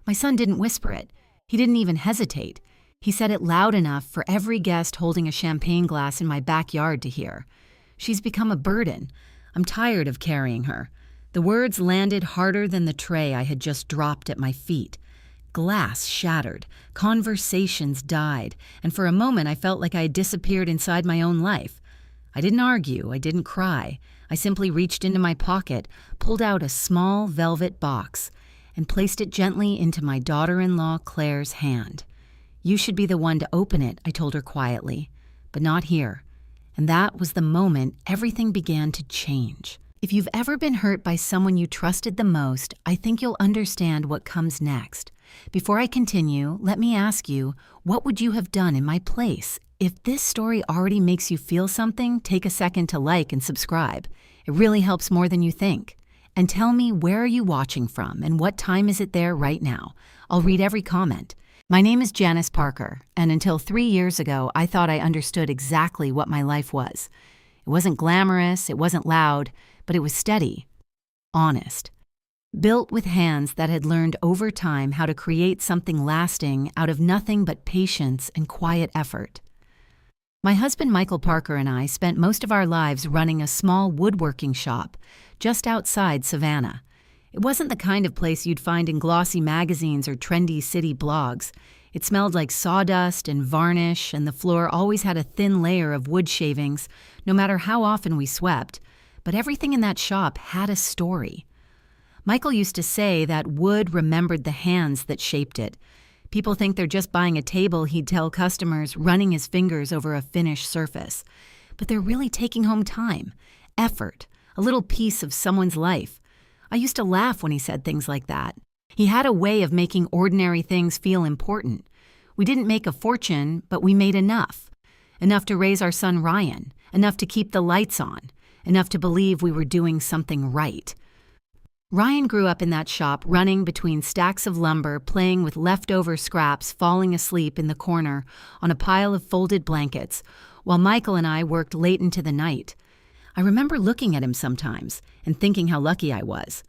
My son didn't whisper it. He didn't even hesitate. He said it loud enough for every guest holding a champagne glass in my backyard to hear. She's become a burden. I'm tired of carrying her. The words landed harder than the tray I had just dropped at my feet. Glass shattered, conversations died, and for a moment I felt like I had disappeared inside my own life. I didn't argue, I didn't cry. I simply reached into my pocket, pulled out a small velvet box, and placed it gently into my daughter-in-law Claire's hand. You should be the one to open it, I told her quietly, but not here. And that was the moment everything began to change. If you've ever been hurt by someone you trusted the most, I think you'll understand what comes next. Before I continue, let me ask you, what would you have done in my place? If this story already makes you feel something, take a second to like and subscribe. It really helps more than you think. And tell me, where are you watching from and what time is it there right now? I'll read every comment. My name is Janice Parker, and until 3 years ago, I thought I understood exactly what my life was. It wasn't glamorous, it wasn't loud, but it was steady, honest. Built with hands that had learned over time how to create something lasting out of nothing but patience and quiet effort. My husband Michael Parker and I spent most of our lives running a small woodworking shop just outside Savannah. It wasn't the kind of place you'd find in glossy magazines or trendy city blogs. It smelled like sawdust and varnish, and the floor always had a thin layer of wood shavings, no matter how often we swept. But everything in that shop had a story. Michael used to say that wood remembered the hands that shaped it. People think they're just buying a table, he'd tell customers, running his fingers over a finished surface. But they're really taking home time, effort, a little piece of someone's life. I used to laugh when he said things like that. He had a way of making ordinary things feel important. We didn't make a fortune, but we made enough. Enough to raise our son Ryan, enough to keep the lights on, enough to believe we were doing something right. Ryan grew up in that shop, running between stacks of lumber, playing with leftover scraps, falling asleep in the corner on a pile of folded blankets, while Michael and I worked late into the night. I remember looking at him sometimes and thinking how lucky I was.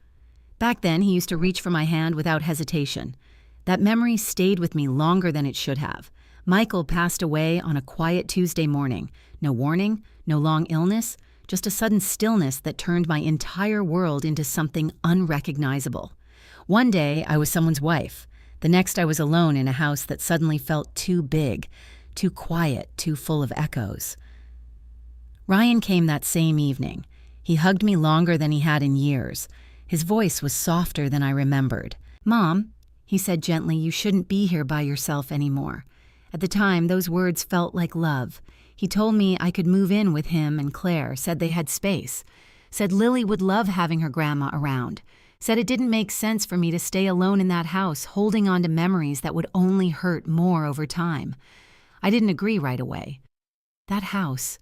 Back then, he used to reach for my hand without hesitation. That memory stayed with me longer than it should have. Michael passed away on a quiet Tuesday morning. No warning, no long illness, just a sudden stillness that turned my entire world into something unrecognizable. One day, I was someone's wife. The next, I was alone in a house that suddenly felt too big, too quiet, too full of echoes. Ryan came that same evening. He hugged me longer than he had in years. His voice was softer than I remembered. "Mom," he said gently, "you shouldn't be here by yourself anymore." At the time, those words felt like love. He told me I could move in with him and Claire, said they had space, said Lily would love having her grandma around, said it didn't make sense for me to stay alone in that house, holding on to memories that would only hurt more over time. I didn't agree right away. That house,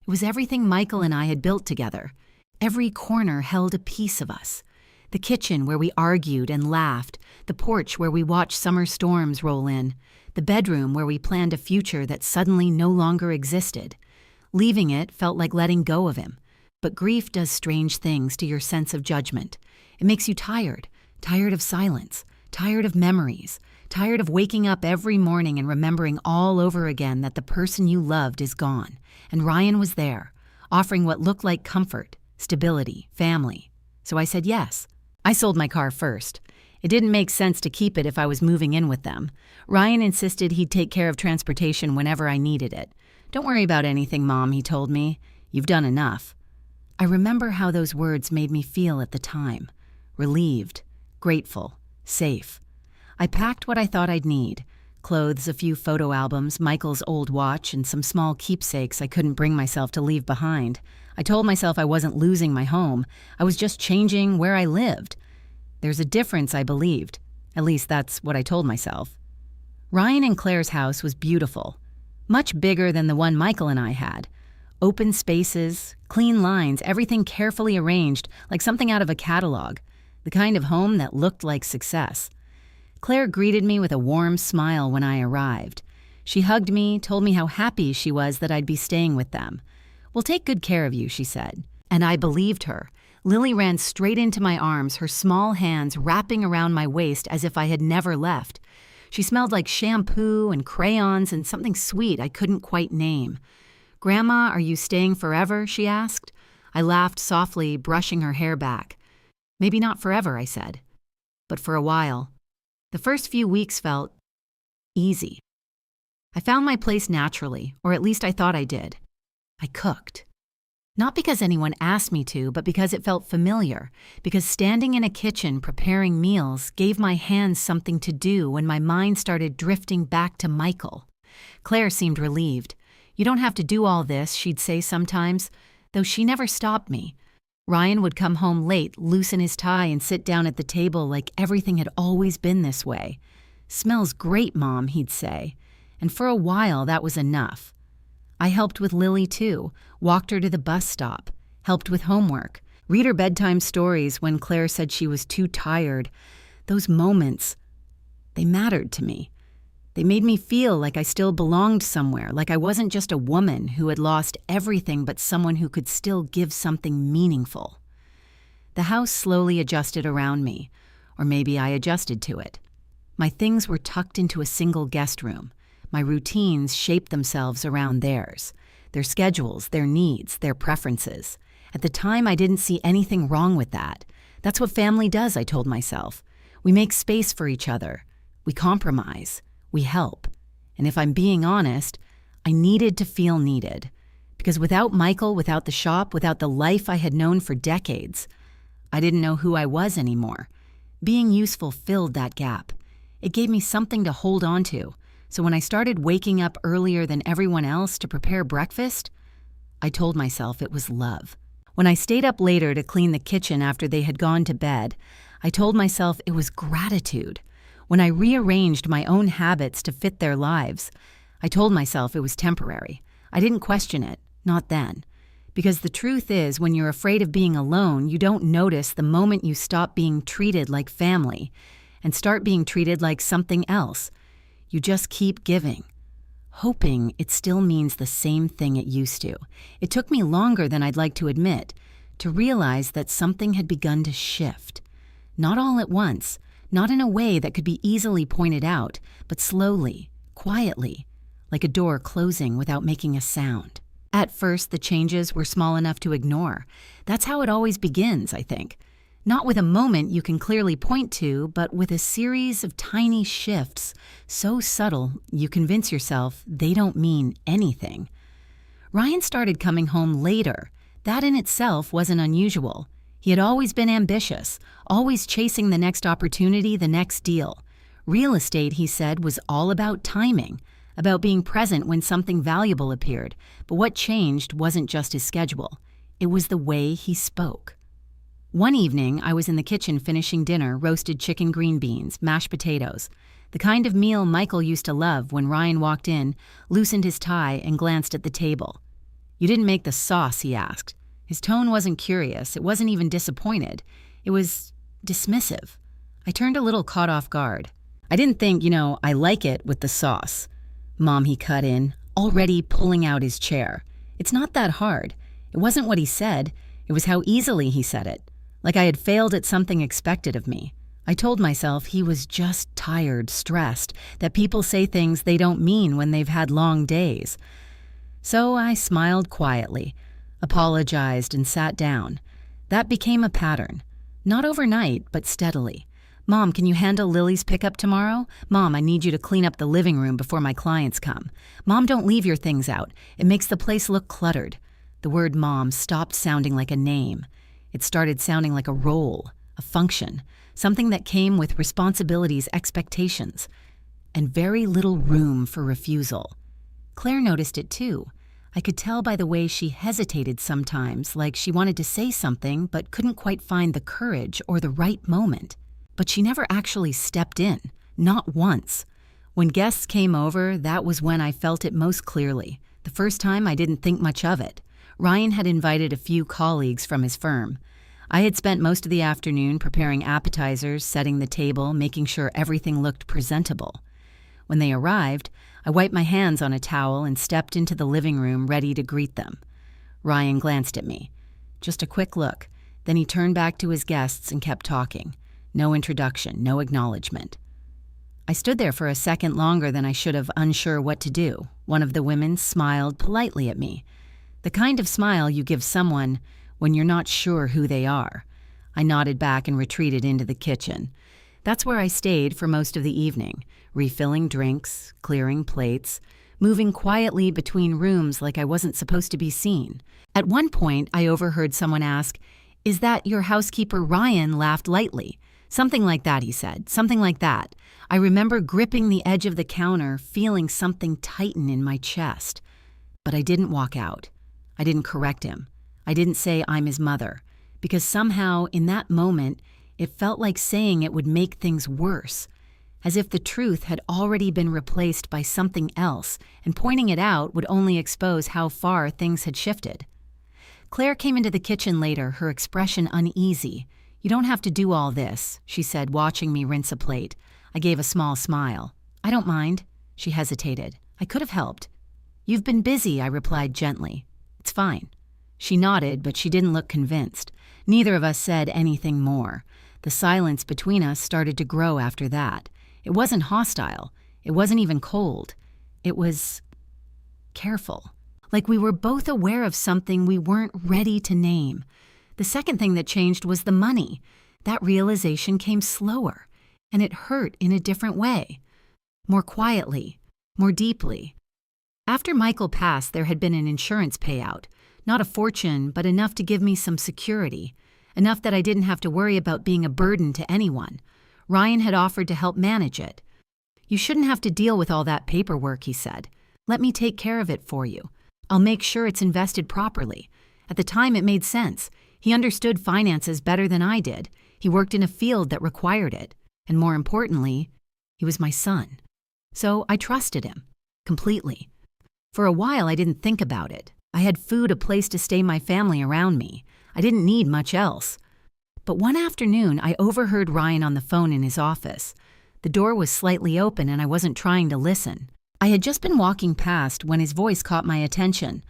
it was everything Michael and I had built together. Every corner held a piece of us. The kitchen where we argued and laughed, the porch where we watched summer storms roll in, the bedroom where we planned a future that suddenly no longer existed. Leaving it felt like letting go of him. But grief does strange things to your sense of judgment. It makes you tired of silence, tired of memories, tired of waking up every morning and remembering all over again that the person you loved is gone. And Ryan was there, offering what looked like comfort, stability, family. So I said yes. I sold my car first. It didn't make sense to keep it if I was moving in with them. Ryan insisted he'd take care of transportation whenever I needed it. "Don't worry about anything, Mom," he told me. "You've done enough." I remember how those words made me feel at the time. Relieved, grateful, safe. I packed what I thought I'd need. Clothes, a few photo albums, Michael's old watch, and some small keepsakes I couldn't bring myself to leave behind. I told myself I wasn't losing my home. I was just changing where I lived. There's a difference, I believed. At least that's what I told myself. Ryan and Claire's house was beautiful. Much bigger than the one Michael and I had. Open spaces, clean lines, everything carefully arranged, like something out of a catalog. The kind of home that looked like success. Claire greeted me with a warm smile when I arrived. She hugged me, told me how happy she was that I'd be staying with them. "We'll take good care of you," she said. And I believed her. Lily ran straight into my arms, her small hands wrapping around my waist as if I had never left. She smelled like shampoo and crayons and something sweet I couldn't quite name. "Grandma, are you staying forever?" she asked. I laughed softly, brushing her hair back. "Maybe not forever," I said, "but for a while." The first few weeks felt easy. I found my place naturally, or at least I thought I did. I cooked. Not because anyone asked me to, but because it felt familiar, because standing in a kitchen preparing meals gave my hands something to do when my mind started drifting back to Michael. Claire seemed relieved. "You don't have to do all this," she'd say sometimes, though she never stopped me. Ryan would come home late, loosen his tie, and sit down at the table like everything had always been this way. "Smells great, Mom," he'd say. And for a while, that was enough. I helped with Lily, too, walked her to the bus stop, helped with homework, read her bedtime stories when Claire said she was too tired. Those moments, they mattered to me. They made me feel like I still belonged somewhere, like I wasn't just a woman who had lost everything but someone who could still give something meaningful. The house slowly adjusted around me, or maybe I adjusted to it. My things were tucked into a single guest room. My routines shaped themselves around theirs, their schedules, their needs, their preferences. At the time, I didn't see anything wrong with that. That's what family does, I told myself. We make space for each other. We compromise. We help. And if I'm being honest, I needed to feel needed. Because without Michael, without the shop, without the life I had known for decades, I didn't know who I was anymore. Being useful filled that gap. It gave me something to hold on to. So when I started waking up earlier than everyone else to prepare breakfast, I told myself it was love. When I stayed up later to clean the kitchen after they had gone to bed, I told myself it was gratitude. When I rearranged my own habits to fit their lives, I told myself it was temporary. I didn't question it, not then. Because the truth is, when you're afraid of being alone, you don't notice the moment you stop being treated like family and start being treated like something else. You just keep giving, hoping it still means the same thing it used to. It took me longer than I'd like to admit to realize that something had begun to shift. Not all at once, not in a way that could be easily pointed out, but slowly, quietly, like a door closing without making a sound. At first, the changes were small enough to ignore. That's how it always begins, I think. Not with a moment you can clearly point to, but with a series of tiny shifts, so subtle you convince yourself they don't mean anything. Ryan started coming home later. That in itself wasn't unusual. He had always been ambitious, always chasing the next opportunity, the next deal. Real estate, he said, was all about timing, about being present when something valuable appeared. But what changed wasn't just his schedule. It was the way he spoke. One evening, I was in the kitchen finishing dinner, roasted chicken green beans, mashed potatoes, the kind of meal Michael used to love when Ryan walked in, loosened his tie, and glanced at the table. "You didn't make the sauce?" he asked. His tone wasn't curious. It wasn't even disappointed. It was dismissive. I turned a little caught off guard. "I didn't think, I like it with the sauce." "Mom," he cut in, already pulling out his chair. "It's not that hard." It wasn't what he said. It was how easily he said it. Like I had failed at something expected of me. I told myself he was just tired, stressed, that people say things they don't mean when they've had long days. So I smiled quietly, apologized, and sat down. That became a pattern. Not overnight, but steadily. "Mom, can you handle Lily's pickup tomorrow? Mom, I need you to clean up the living room before my clients come. Mom, don't leave your things out. It makes the place look cluttered." The word mom stopped sounding like a name. It started sounding like a role, a function, something that came with responsibilities, expectations, and very little room for refusal. Claire noticed it too. I could tell by the way she hesitated sometimes, like she wanted to say something but couldn't quite find the courage or the right moment. But she never actually stepped in, not once. When guests came over, that was when I felt it most clearly. The first time I didn't think much of it. Ryan had invited a few colleagues from his firm. I had spent most of the afternoon preparing appetizers, setting the table, making sure everything looked presentable. When they arrived, I wiped my hands on a towel and stepped into the living room ready to greet them. Ryan glanced at me. Just a quick look. Then he turned back to his guests and kept talking. No introduction, no acknowledgement. I stood there for a second longer than I should have, unsure what to do. One of the women smiled politely at me. The kind of smile you give someone when you're not sure who they are. I nodded back and retreated into the kitchen. That's where I stayed for most of the evening, refilling drinks, clearing plates, moving quietly between rooms like I wasn't supposed to be seen. At one point, I overheard someone ask, "Is that your housekeeper Ryan?" Laughed lightly. "Something like that," he said. "Something like that." I remember gripping the edge of the counter, feeling something tighten in my chest. But I didn't walk out. I didn't correct him. I didn't say I'm his mother, because somehow, in that moment, it felt like saying it would make things worse, as if the truth had already been replaced by something else, and pointing it out would only expose how far things had shifted. Claire came into the kitchen later, her expression uneasy. "You don't have to do all this," she said, watching me rinse a plate. I gave a small smile. "I don't mind." She hesitated. "I could have helped." "You've been busy," I replied gently. "It's fine." She nodded, but she didn't look convinced. Neither of us said anything more. The silence between us started to grow after that. It wasn't hostile. It wasn't even cold. It was careful. Like we were both aware of something we weren't ready to name. The second thing that changed was the money. That realization came slower, and it hurt in a different way. More quietly, more deeply. After Michael passed, there had been an insurance payout. Not a fortune, but enough to give me some security. Enough that I didn't have to worry about being a burden to anyone. Ryan had offered to help manage it. "You shouldn't have to deal with all that paperwork," he said. "Let me take care of it for you. I'll make sure it's invested properly." At the time, it made sense. He understood finances better than I did. He worked in a field that required it. And more importantly, he was my son. So I trusted him. Completely. For a while, I didn't think about it. I had food, a place to stay, my family around me. I didn't need much else. But one afternoon, I overheard Ryan on the phone in his office. The door was slightly open and I wasn't trying to listen. I had just been walking past when his voice caught my attention.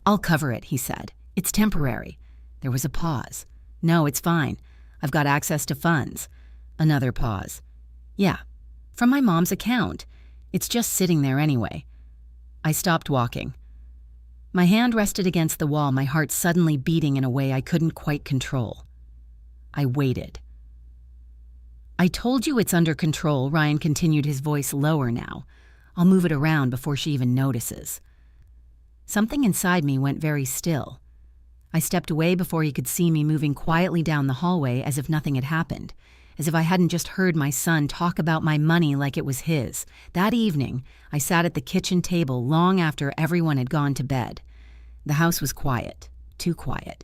"I'll cover it," he said. "It's temporary." There was a pause. "No, it's fine. I've got access to funds." Another pause. "Yeah, from my mom's account. It's just sitting there anyway." I stopped walking. My hand rested against the wall, my heart suddenly beating in a way I couldn't quite control. I waited. "I told you it's under control," Ryan continued, his voice lower now. "I'll move it around before she even notices." Something inside me went very still. I stepped away before he could see me, moving quietly down the hallway as if nothing had happened, as if I hadn't just heard my son talk about my money like it was his. That evening, I sat at the kitchen table long after everyone had gone to bed. The house was quiet, too quiet.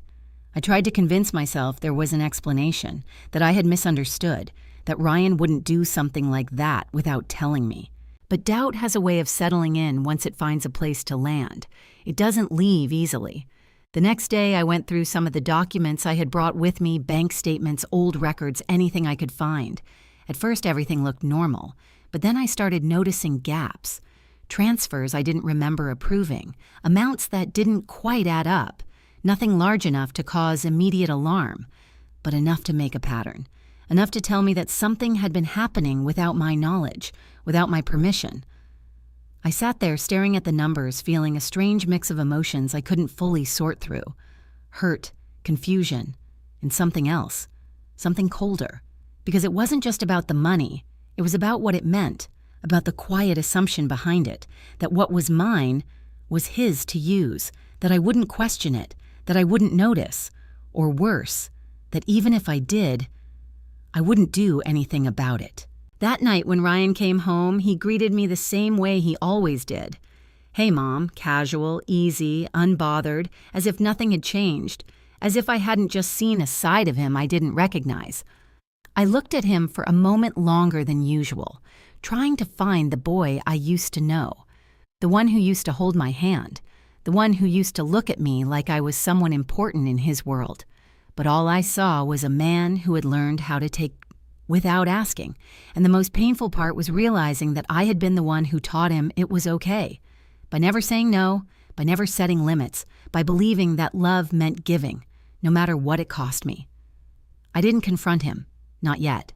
I tried to convince myself there was an explanation, that I had misunderstood, that Ryan wouldn't do something like that without telling me. But doubt has a way of settling in once it finds a place to land. It doesn't leave easily. The next day, I went through some of the documents I had brought with me, bank statements, old records, anything I could find. At first, everything looked normal, but then I started noticing gaps. Transfers I didn't remember approving, amounts that didn't quite add up. Nothing large enough to cause immediate alarm, but enough to make a pattern. Enough to tell me that something had been happening without my knowledge, without my permission. I sat there staring at the numbers, feeling a strange mix of emotions I couldn't fully sort through. Hurt, confusion, and something else. Something colder. Because it wasn't just about the money. It was about what it meant, about the quiet assumption behind it, that what was mine was his to use, that I wouldn't question it, that I wouldn't notice, or worse, that even if I did, I wouldn't do anything about it. That night when Ryan came home, he greeted me the same way he always did. "Hey, Mom," casual, easy, unbothered, as if nothing had changed, as if I hadn't just seen a side of him I didn't recognize. I looked at him for a moment longer than usual, trying to find the boy I used to know, the one who used to hold my hand, the one who used to look at me like I was someone important in his world. But all I saw was a man who had learned how to take without asking, and the most painful part was realizing that I had been the one who taught him it was okay. By never saying no, by never setting limits, by believing that love meant giving, no matter what it cost me. I didn't confront him, not yet,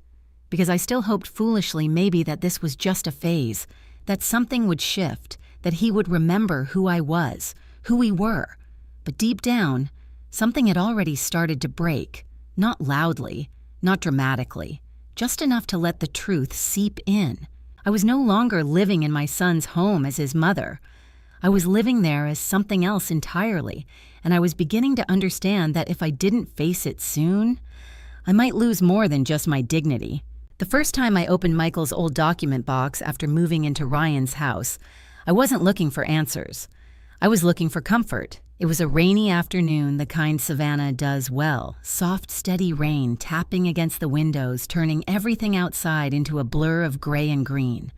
because I still hoped foolishly maybe that this was just a phase, that something would shift, that he would remember who I was, who we were. But deep down, something had already started to break, not loudly, not dramatically, just enough to let the truth seep in. I was no longer living in my son's home as his mother. I was living there as something else entirely, and I was beginning to understand that if I didn't face it soon, I might lose more than just my dignity. The first time I opened Michael's old document box after moving into Ryan's house, I wasn't looking for answers. I was looking for comfort. It was a rainy afternoon, the kind Savannah does well. Soft, steady rain tapping against the windows, turning everything outside into a blur of gray and green.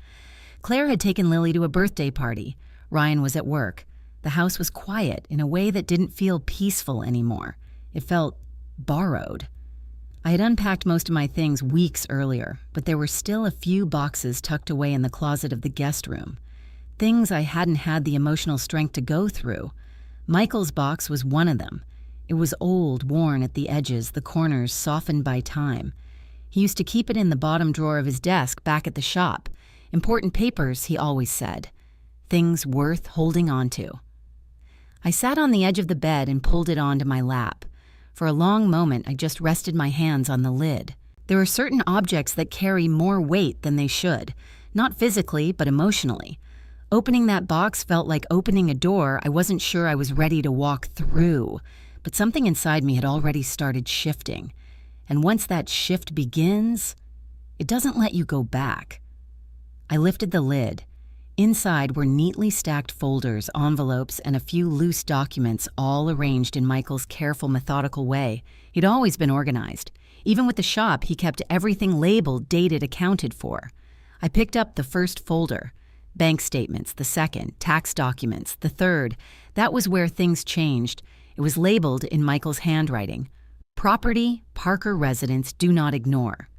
Claire had taken Lily to a birthday party. Ryan was at work. The house was quiet in a way that didn't feel peaceful anymore. It felt borrowed. I had unpacked most of my things weeks earlier, but there were still a few boxes tucked away in the closet of the guest room. Things I hadn't had the emotional strength to go through. Michael's box was one of them. It was old, worn at the edges, the corners softened by time. He used to keep it in the bottom drawer of his desk back at the shop. Important papers, he always said. Things worth holding on to. I sat on the edge of the bed and pulled it onto my lap. For a long moment, I just rested my hands on the lid. There are certain objects that carry more weight than they should, not physically, but emotionally. Opening that box felt like opening a door I wasn't sure I was ready to walk through, but something inside me had already started shifting. And once that shift begins, it doesn't let you go back. I lifted the lid. Inside were neatly stacked folders, envelopes, and a few loose documents, all arranged in Michael's careful, methodical way. He'd always been organized. Even with the shop, he kept everything labeled, dated, accounted for. I picked up the first folder. Bank statements, the second, tax documents, the third. That was where things changed. It was labeled in Michael's handwriting. Property, Parker residence, do not ignore.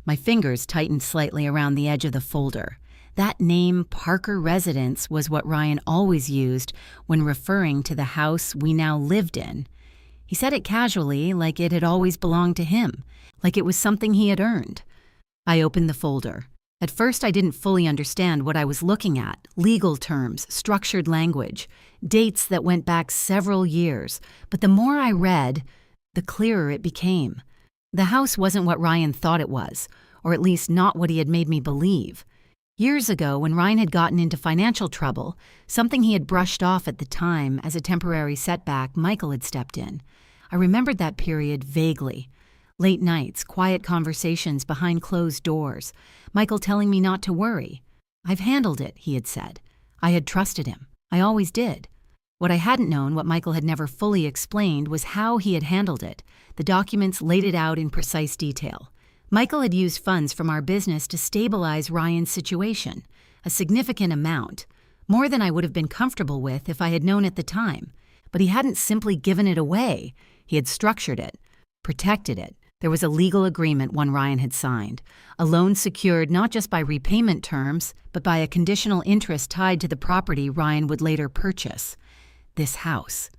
My fingers tightened slightly around the edge of the folder. That name, Parker Residence, was what Ryan always used when referring to the house we now lived in. He said it casually, like it had always belonged to him, like it was something he had earned. I opened the folder. At first, I didn't fully understand what I was looking at. Legal terms, structured language, dates that went back several years. But the more I read, the clearer it became. The house wasn't what Ryan thought it was, or at least not what he had made me believe. Years ago, when Ryan had gotten into financial trouble, something he had brushed off at the time as a temporary setback, Michael had stepped in. I remembered that period vaguely. Late nights, quiet conversations behind closed doors, Michael telling me not to worry. I've handled it, he had said. I had trusted him. I always did. What I hadn't known, what Michael had never fully explained, was how he had handled it. The documents laid it out in precise detail. Michael had used funds from our business to stabilize Ryan's situation, a significant amount, more than I would have been comfortable with if I had known at the time. But he hadn't simply given it away. He had structured it, protected it. There was a legal agreement one Ryan had signed, a loan secured not just by repayment terms, but by a conditional interest tied to the property Ryan would later purchase. This house.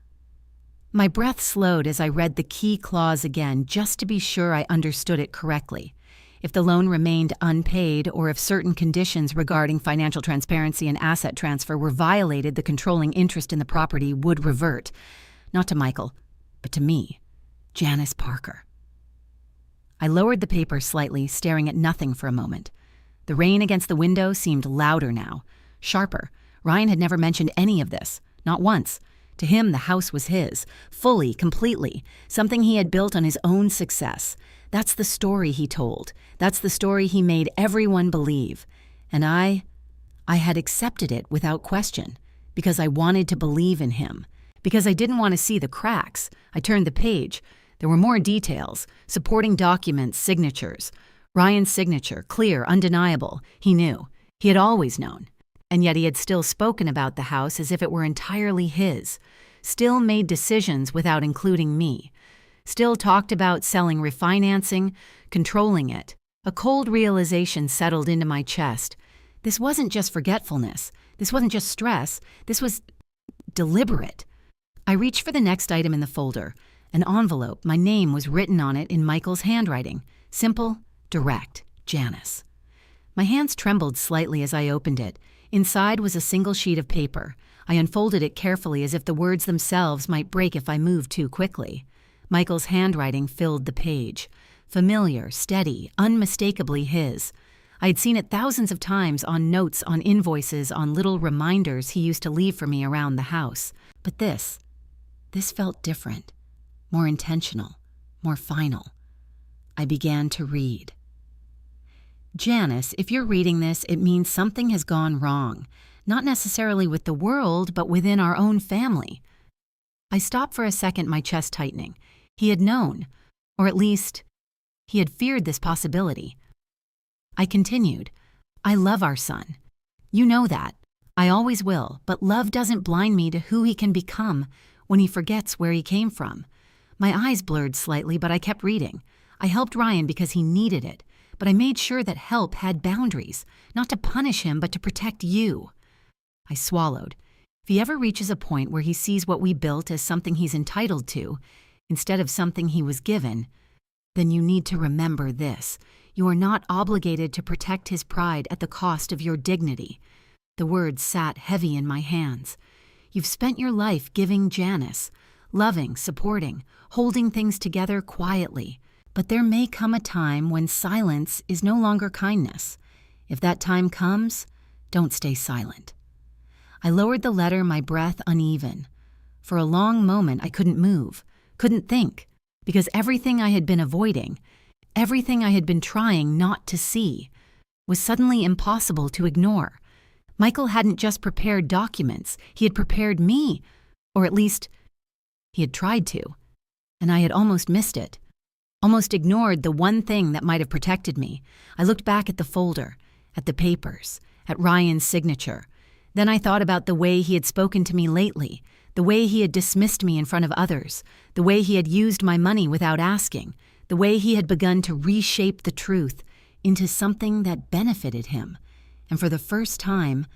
My breath slowed as I read the key clause again, just to be sure I understood it correctly. If the loan remained unpaid or if certain conditions regarding financial transparency and asset transfer were violated, the controlling interest in the property would revert. Not to Michael, but to me, Janice Parker. I lowered the paper slightly, staring at nothing for a moment. The rain against the window seemed louder now, sharper. Ryan had never mentioned any of this, not once. To him, the house was his, fully, completely, something he had built on his own success. That's the story he told. That's the story he made everyone believe. And I had accepted it without question, because I wanted to believe in him, because I didn't want to see the cracks. I turned the page. There were more details, supporting documents, signatures. Ryan's signature, clear, undeniable. He knew. He had always known. And yet he had still spoken about the house as if it were entirely his, still made decisions without including me, still talked about selling, refinancing, controlling it. A cold realization settled into my chest. This wasn't just forgetfulness. This wasn't just stress. This was deliberate. I reached for the next item in the folder, An envelope, my name was written on it in Michael's handwriting. Simple, direct, Janice. My hands trembled slightly as I opened it. Inside was a single sheet of paper. I unfolded it carefully as if the words themselves might break if I moved too quickly. Michael's handwriting filled the page. Familiar, steady, unmistakably his. I had seen it thousands of times on notes, on invoices, on little reminders he used to leave for me around the house. But this felt different, more intentional, more final. I began to read. Janice, if you're reading this, it means something has gone wrong. Not necessarily with the world, but within our own family. I stopped for a second, my chest tightening. He had known, or at least, he had feared this possibility. I continued, I love our son. You know that. I always will, but love doesn't blind me to who he can become when he forgets where he came from. My eyes blurred slightly, but I kept reading. I helped Ryan because he needed it, but I made sure that help had boundaries, not to punish him, but to protect you. I swallowed. If he ever reaches a point where he sees what we built as something he's entitled to, instead of something he was given, then you need to remember this. You are not obligated to protect his pride at the cost of your dignity. The words sat heavy in my hands. You've spent your life giving Janice, loving, supporting, holding things together quietly. But there may come a time when silence is no longer kindness. If that time comes, don't stay silent. I lowered the letter, my breath uneven. For a long moment I couldn't move, couldn't think, because everything I had been avoiding, everything I had been trying not to see, was suddenly impossible to ignore. Michael hadn't just prepared documents, he had prepared me, or at least, he had tried to, and I had almost missed it. Almost ignored the one thing that might have protected me. I looked back at the folder, at the papers, at Ryan's signature. Then I thought about the way he had spoken to me lately, the way he had dismissed me in front of others, the way he had used my money without asking, the way he had begun to reshape the truth into something that benefited him. And for the first time,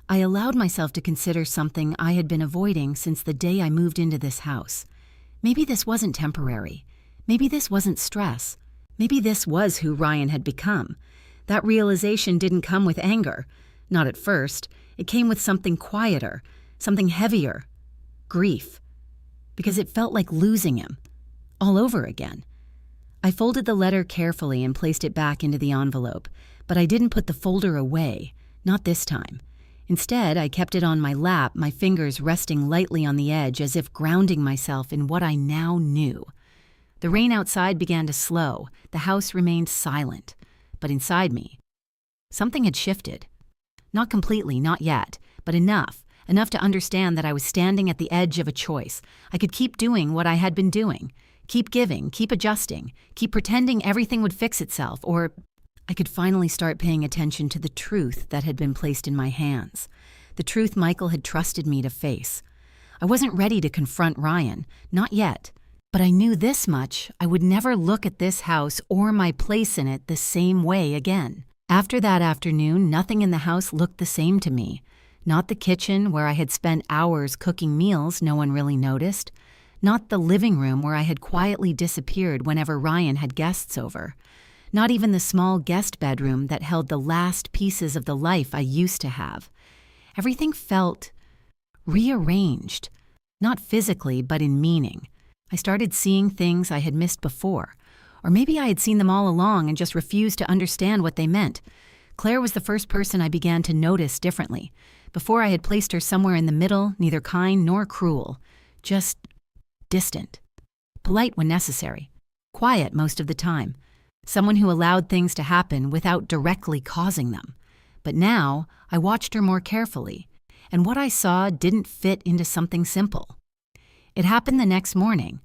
I allowed myself to consider something I had been avoiding since the day I moved into this house. Maybe this wasn't temporary. Maybe this wasn't stress. Maybe this was who Ryan had become. That realization didn't come with anger. Not at first. It came with something quieter, something heavier. Grief. Because it felt like losing him. All over again. I folded the letter carefully and placed it back into the envelope, but I didn't put the folder away. Not this time. Instead, I kept it on my lap, my fingers resting lightly on the edge as if grounding myself in what I now knew. The rain outside began to slow. The house remained silent. But inside me, something had shifted. Not completely, not yet, but enough to understand that I was standing at the edge of a choice. I could keep doing what I had been doing, keep giving, keep adjusting, keep pretending everything would fix itself, or I could finally start paying attention to the truth that had been placed in my hands, the truth Michael had trusted me to face. I wasn't ready to confront Ryan, not yet. But I knew this much, I would never look at this house or my place in it the same way again. After that afternoon, nothing in the house looked the same to me. Not the kitchen, where I had spent hours cooking meals no one really noticed. Not the living room, where I had quietly disappeared whenever Ryan had guests over. Not even the small guest bedroom that held the last pieces of the life I used to have. Everything felt rearranged, not physically, but in meaning. I started seeing things I had missed before, or maybe I had seen them all along and just refused to understand what they meant. Claire was the first person I began to notice differently. Before I had placed her somewhere in the middle, neither kind nor cruel, just distant. Polite when necessary, quiet most of the time. Someone who allowed things to happen without directly causing them. But now, I watched her more carefully, and what I saw didn't fit into something simple. It happened the next morning.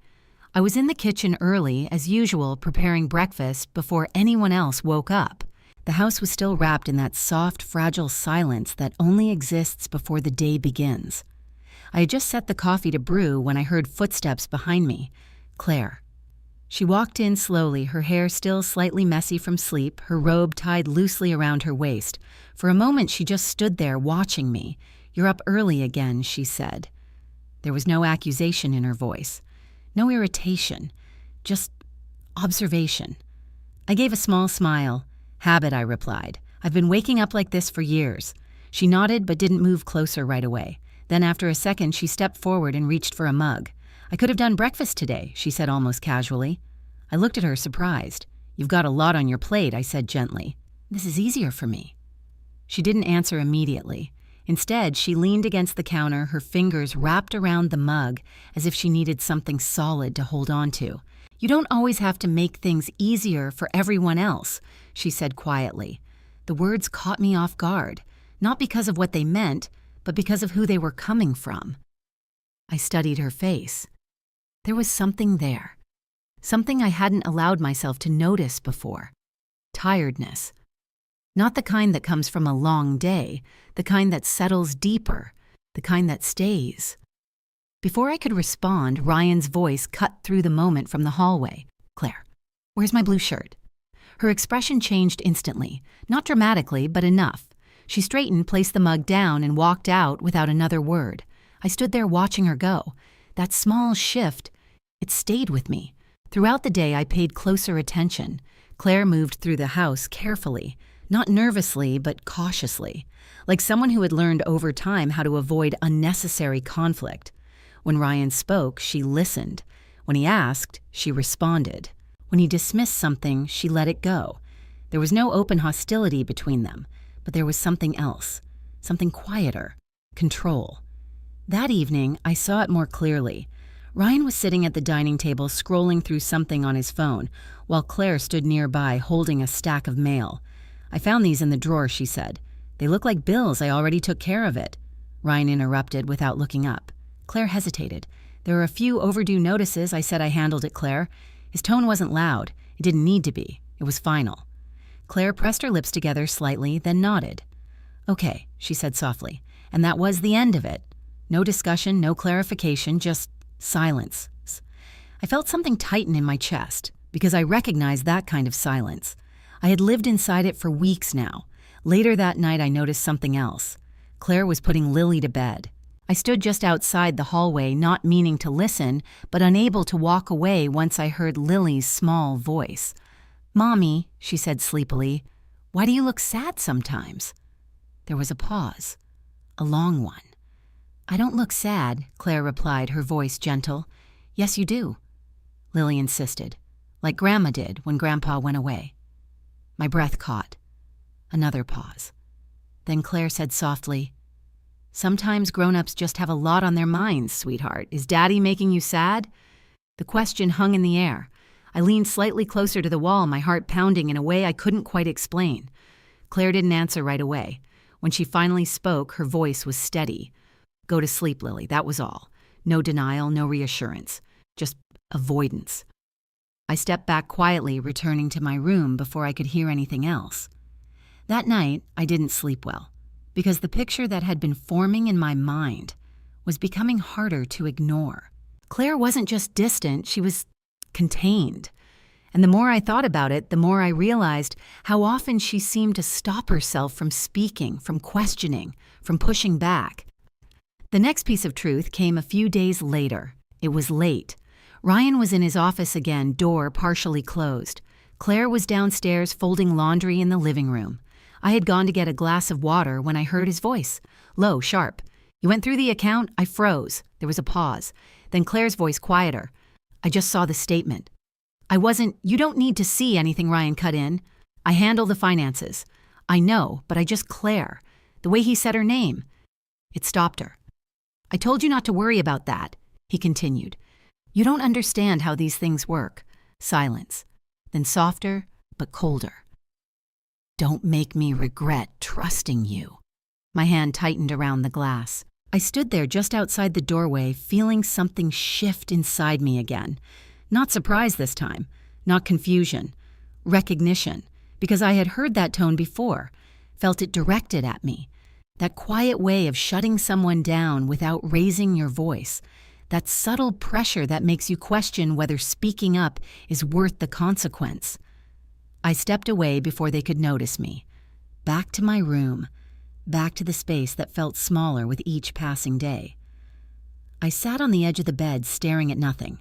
I was in the kitchen early, as usual, preparing breakfast before anyone else woke up. The house was still wrapped in that soft, fragile silence that only exists before the day begins. I had just set the coffee to brew when I heard footsteps behind me. Claire. She walked in slowly, her hair still slightly messy from sleep, her robe tied loosely around her waist. For a moment she just stood there watching me. "You're up early again," she said. There was no accusation in her voice. No irritation, just observation. I gave a small smile. Habit, I replied. I've been waking up like this for years. She nodded but didn't move closer right away. Then after a second, she stepped forward and reached for a mug. I could have done breakfast today, she said almost casually. I looked at her surprised. You've got a lot on your plate, I said gently. This is easier for me. She didn't answer immediately. Instead, she leaned against the counter, her fingers wrapped around the mug as if she needed something solid to hold on to. You don't always have to make things easier for everyone else, she said quietly. The words caught me off guard, not because of what they meant, but because of who they were coming from. I studied her face. There was something there, something I hadn't allowed myself to notice before. Tiredness. Not the kind that comes from a long day, the kind that settles deeper, the kind that stays. Before I could respond, Ryan's voice cut through the moment from the hallway. Claire, where's my blue shirt? Her expression changed instantly, not dramatically, but enough. She straightened, placed the mug down, and walked out without another word. I stood there watching her go. That small shift, it stayed with me. Throughout the day, I paid closer attention. Claire moved through the house carefully, not nervously, but cautiously, like someone who had learned over time how to avoid unnecessary conflict. When Ryan spoke, she listened. When he asked, she responded. When he dismissed something, she let it go. There was no open hostility between them, but there was something else, something quieter, control. That evening, I saw it more clearly. Ryan was sitting at the dining table scrolling through something on his phone, while Claire stood nearby holding a stack of mail. I found these in the drawer, she said. They look like bills. I already took care of it. Ryan interrupted without looking up. Claire hesitated. There are a few overdue notices. I said I handled it, Claire. His tone wasn't loud. It didn't need to be. It was final. Claire pressed her lips together slightly, then nodded. Okay, she said softly. And that was the end of it. No discussion, no clarification, just silence. I felt something tighten in my chest, because I recognized that kind of silence. I had lived inside it for weeks now. Later that night, I noticed something else. Claire was putting Lily to bed. I stood just outside the hallway, not meaning to listen, but unable to walk away once I heard Lily's small voice. Mommy, she said sleepily, why do you look sad sometimes? There was a pause, a long one. I don't look sad, Claire replied, her voice gentle. Yes, you do, Lily insisted, like Grandma did when Grandpa went away. My breath caught. Another pause. Then Claire said softly, Sometimes grown-ups just have a lot on their minds, sweetheart. Is Daddy making you sad? The question hung in the air. I leaned slightly closer to the wall, my heart pounding in a way I couldn't quite explain. Claire didn't answer right away. When she finally spoke, her voice was steady. Go to sleep, Lily, that was all. No denial, no reassurance. Just avoidance. I stepped back quietly, returning to my room before I could hear anything else. That night, I didn't sleep well, because the picture that had been forming in my mind was becoming harder to ignore. Claire wasn't just distant, she was contained. And the more I thought about it, the more I realized how often she seemed to stop herself from speaking, from questioning, from pushing back. The next piece of truth came a few days later. It was late. Ryan was in his office again, door partially closed. Claire was downstairs folding laundry in the living room. I had gone to get a glass of water when I heard his voice, low, sharp. You went through the account? I froze. There was a pause. Then Claire's voice quieter. I just saw the statement. You don't need to see anything, Ryan cut in. I handle the finances. I know, but Claire. The way he said her name. It stopped her. I told you not to worry about that, he continued. You don't understand how these things work. Silence. Then softer, but colder. Don't make me regret trusting you. My hand tightened around the glass. I stood there just outside the doorway, feeling something shift inside me again. Not surprise this time, not confusion, recognition, because I had heard that tone before, felt it directed at me. That quiet way of shutting someone down without raising your voice, that subtle pressure that makes you question whether speaking up is worth the consequence. I stepped away before they could notice me, back to my room, back to the space that felt smaller with each passing day. I sat on the edge of the bed staring at nothing,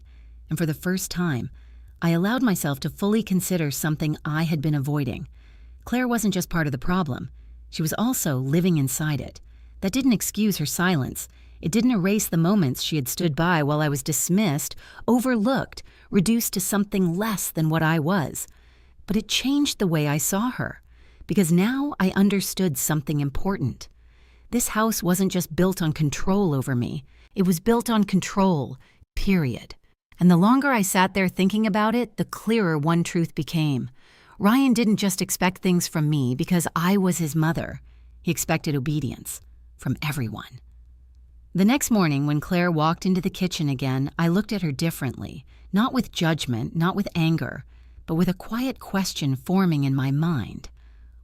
and for the first time, I allowed myself to fully consider something I had been avoiding. Claire wasn't just part of the problem. She was also living inside it. That didn't excuse her silence. It didn't erase the moments she had stood by while I was dismissed, overlooked, reduced to something less than what I was. But it changed the way I saw her, because now I understood something important. This house wasn't just built on control over me. It was built on control, period. And the longer I sat there thinking about it, the clearer one truth became. Ryan didn't just expect things from me because I was his mother. He expected obedience from everyone. The next morning, when Claire walked into the kitchen again, I looked at her differently, not with judgment, not with anger, but with a quiet question forming in my mind.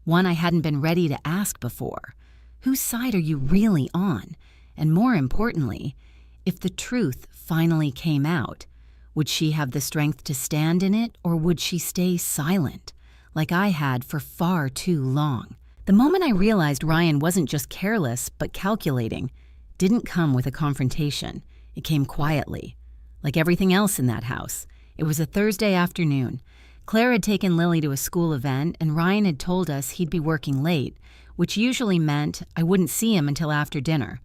One I hadn't been ready to ask before. Whose side are you really on? And more importantly, if the truth finally came out, would she have the strength to stand in it, or would she stay silent, like I had for far too long? The moment I realized Ryan wasn't just careless, but calculating, didn't come with a confrontation. It came quietly. Like everything else in that house, it was a Thursday afternoon. Claire had taken Lily to a school event, and Ryan had told us he'd be working late, which usually meant I wouldn't see him until after dinner.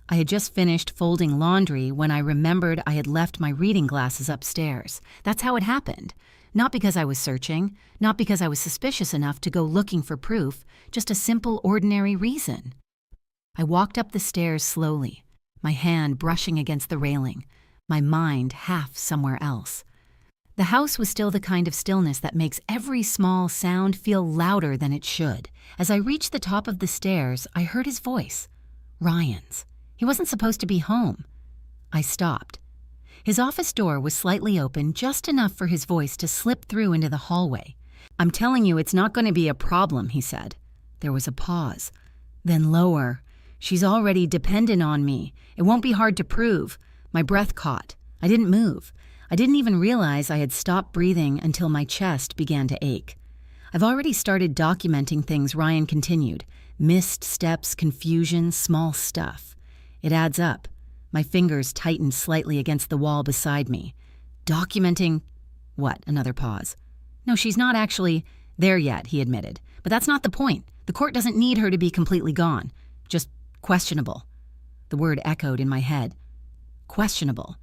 I had just finished folding laundry when I remembered I had left my reading glasses upstairs. That's how it happened. Not because I was searching, not because I was suspicious enough to go looking for proof, just a simple, ordinary reason. I walked up the stairs slowly, my hand brushing against the railing, my mind half somewhere else. The house was still the kind of stillness that makes every small sound feel louder than it should. As I reached the top of the stairs, I heard his voice. Ryan's. He wasn't supposed to be home. I stopped. His office door was slightly open, just enough for his voice to slip through into the hallway. "I'm telling you, it's not going to be a problem," he said. There was a pause. Then lower. "She's already dependent on me. It won't be hard to prove." My breath caught. I didn't move. I didn't even realize I had stopped breathing until my chest began to ache. "I've already started documenting things," Ryan continued. "Missed steps, confusion, small stuff. It adds up." My fingers tightened slightly against the wall beside me. "Documenting what?" Another pause. "No, she's not actually there yet," he admitted. "But that's not the point. The court doesn't need her to be completely gone. Just questionable." The word echoed in my head. Questionable.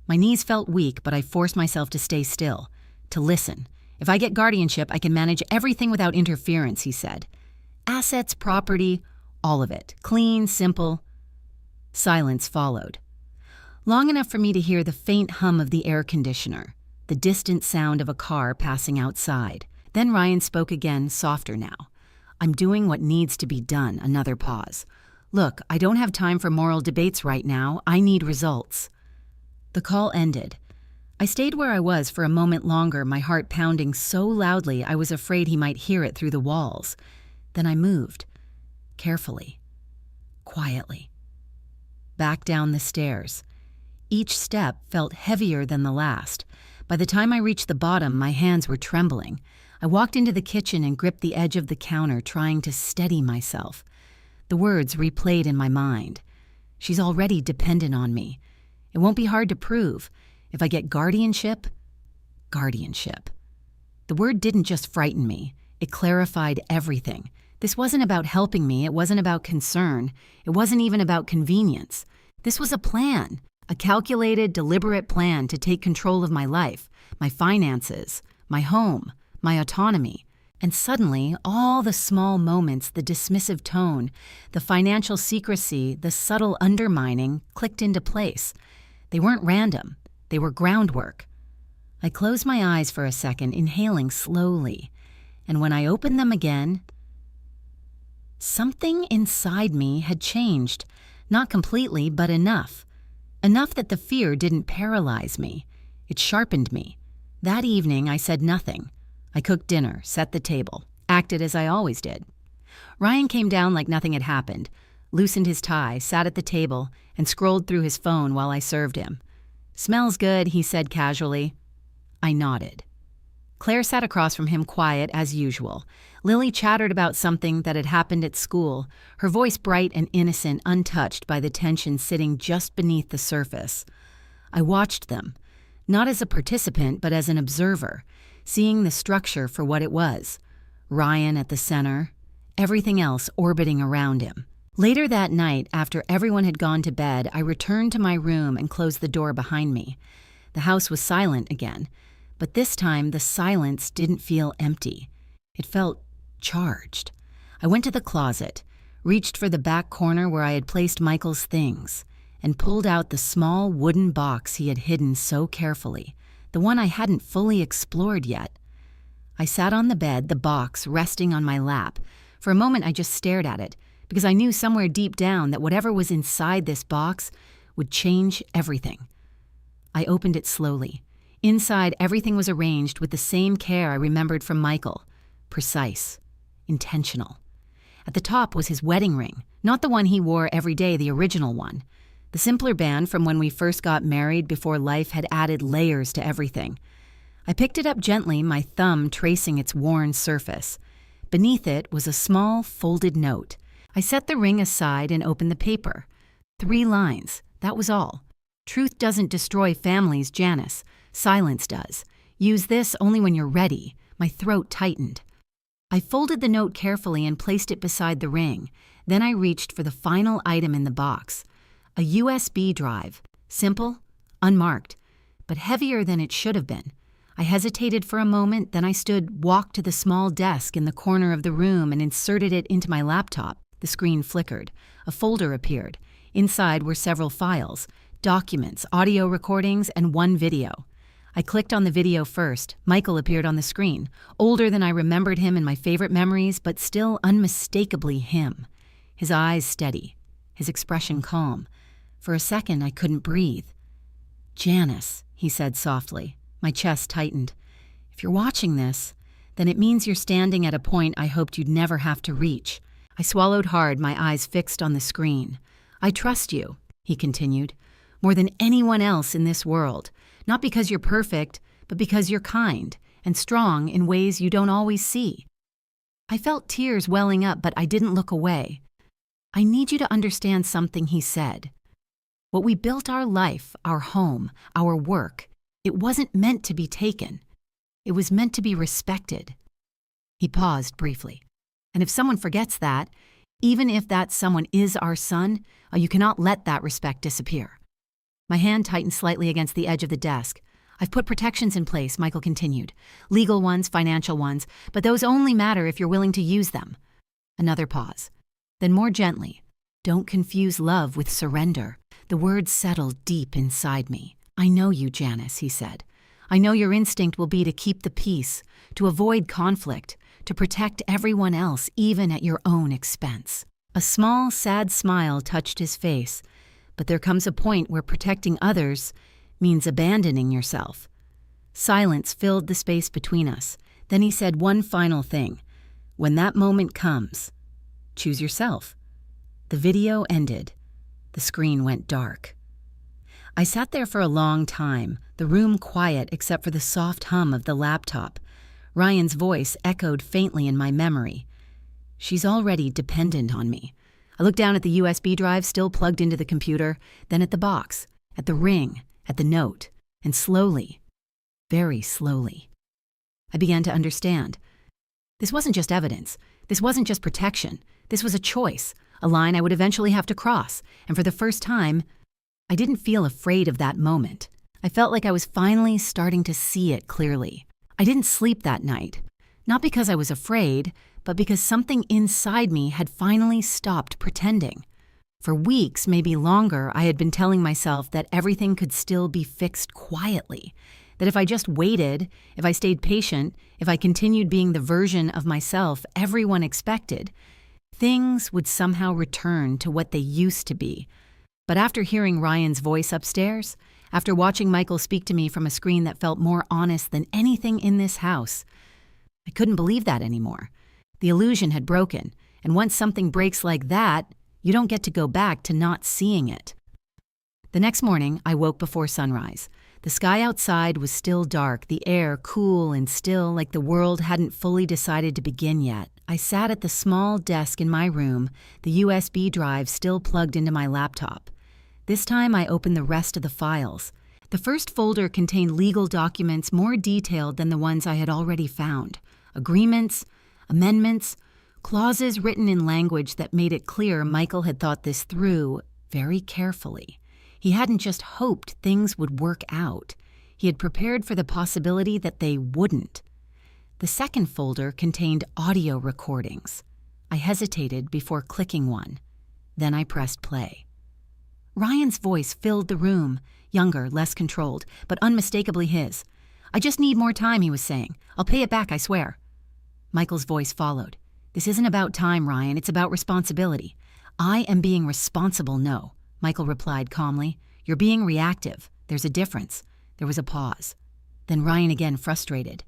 My knees felt weak, but I forced myself to stay still, to listen. "If I get guardianship, I can manage everything without interference," he said. "Assets, property, all of it. Clean, simple." Silence followed. Long enough for me to hear the faint hum of the air conditioner, the distant sound of a car passing outside. Then Ryan spoke again, softer now. "I'm doing what needs to be done." Another pause. "Look, I don't have time for moral debates right now. I need results." The call ended. I stayed where I was for a moment longer, my heart pounding so loudly I was afraid he might hear it through the walls. Then I moved, carefully, quietly, back down the stairs. Each step felt heavier than the last. By the time I reached the bottom, my hands were trembling. I walked into the kitchen and gripped the edge of the counter, trying to steady myself. The words replayed in my mind. "She's already dependent on me. It won't be hard to prove. If I get guardianship, guardianship." The word didn't just frighten me. It clarified everything. This wasn't about helping me. It wasn't about concern. It wasn't even about convenience. This was a plan, a calculated, deliberate plan to take control of my life, my finances, my home, my autonomy. And suddenly, all the small moments, the dismissive tone, the financial secrecy, the subtle undermining clicked into place. They weren't random. They were groundwork. I closed my eyes for a second, inhaling slowly. And when I opened them again, something inside me had changed. Not completely, but enough. Enough that the fear didn't paralyze me. It sharpened me. That evening, I said nothing. I cooked dinner, set the table, acted as I always did. Ryan came down like nothing had happened, loosened his tie, sat at the table, and scrolled through his phone while I served him. "Smells good," he said casually. I nodded. Claire sat across from him, quiet as usual. Lily chattered about something that had happened at school, her voice bright and innocent, untouched by the tension sitting just beneath the surface. I watched them. not as a participant but as an observer, seeing the structure for what it was. Ryan at the center, everything else orbiting around him. Later that night, after everyone had gone to bed, I returned to my room and closed the door behind me. The house was silent again, but this time the silence didn't feel empty. It felt charged. I went to the closet, reached for the back corner where I had placed Michael's things, and pulled out the small wooden box he had hidden so carefully, the one I hadn't fully explored yet. I sat on the bed, the box resting on my lap. For a moment I just stared at it, because I knew somewhere deep down that whatever was inside this box would change everything. I opened it slowly. Inside, everything was arranged with the same care I remembered from Michael. Precise. Intentional. At the top was his wedding ring, not the one he wore every day, the original one. The simpler band from when we first got married before life had added layers to everything. I picked it up gently, my thumb tracing its worn surface. Beneath it was a small, folded note. I set the ring aside and opened the paper. 3 lines, that was all. Truth doesn't destroy families, Janice. Silence does. Use this only when you're ready. My throat tightened. I folded the note carefully and placed it beside the ring. Then I reached for the final item in the box. A USB drive. Simple, unmarked, but heavier than it should have been. I hesitated for a moment, then I walked to the small desk in the corner of the room and inserted it into my laptop. The screen flickered. A folder appeared. Inside were several files, documents, audio recordings, and 1 video. I clicked on the video first. Michael appeared on the screen, older than I remembered him in my favorite memories, but still unmistakably him. His eyes steady, his expression calm. For a second, I couldn't breathe. "Janice," he said softly. My chest tightened. "If you're watching this, then it means you're standing at a point I hoped you'd never have to reach." I swallowed hard, my eyes fixed on the screen. "I trust you," he continued, "more than anyone else in this world. Not because you're perfect, but because you're kind and strong in ways you don't always see." I felt tears welling up, but I didn't look away. "I need you to understand something," he said. "What we built our life, our home, our work, it wasn't meant to be taken. It was meant to be respected." He paused briefly. "And if someone forgets that, even if that someone is our son, you cannot let that respect disappear." My hand tightened slightly against the edge of the desk. "I've put protections in place," Michael continued. "Legal ones, financial ones, but those only matter if you're willing to use them." Another pause. Then more gently, "Don't confuse love with surrender." The words settled deep inside me. "I know you, Janice," he said. "I know your instinct will be to keep the peace, to avoid conflict, to protect everyone else, even at your own expense." A small, sad smile touched his face, but there comes a point where protecting others means abandoning yourself. Silence filled the space between us. Then he said one final thing. "When that moment comes, choose yourself." The video ended. The screen went dark. I sat there for a long time, the room quiet except for the soft hum of the laptop. Ryan's voice echoed faintly in my memory. "She's already dependent on me." I looked down at the USB drive still plugged into the computer, then at the box, at the ring, at the note, and slowly, very slowly, I began to understand. This wasn't just evidence. This wasn't just protection. This was a choice, a line I would eventually have to cross, and for the first time, I didn't feel afraid of that moment. I felt like I was finally starting to see it clearly. I didn't sleep that night, not because I was afraid, but because something inside me had finally stopped pretending. For weeks, maybe longer, I had been telling myself that everything could still be fixed quietly, that if I just waited, if I stayed patient, if I continued being the version of myself everyone expected, things would somehow return to what they used to be. But after hearing Ryan's voice upstairs, after watching Michael speak to me from a screen that felt more honest than anything in this house, I couldn't believe that anymore. The illusion had broken, and once something breaks like that, you don't get to go back to not seeing it. The next morning, I woke before sunrise. The sky outside was still dark, the air cool and still, like the world hadn't fully decided to begin yet. I sat at the small desk in my room, the USB drive still plugged into my laptop. This time I opened the rest of the files. The first folder contained legal documents more detailed than the ones I had already found. Agreements, amendments, clauses written in language that made it clear Michael had thought this through very carefully. He hadn't just hoped things would work out. He had prepared for the possibility that they wouldn't. The second folder contained audio recordings. I hesitated before clicking one. Then I pressed play. Ryan's voice filled the room, younger, less controlled, but unmistakably his. "I just need more time," he was saying. "I'll pay it back, I swear." Michael's voice followed. "This isn't about time, Ryan. It's about responsibility." "I am being responsible, no," Michael replied calmly. "You're being reactive. There's a difference." There was a pause. Then Ryan again, frustrated.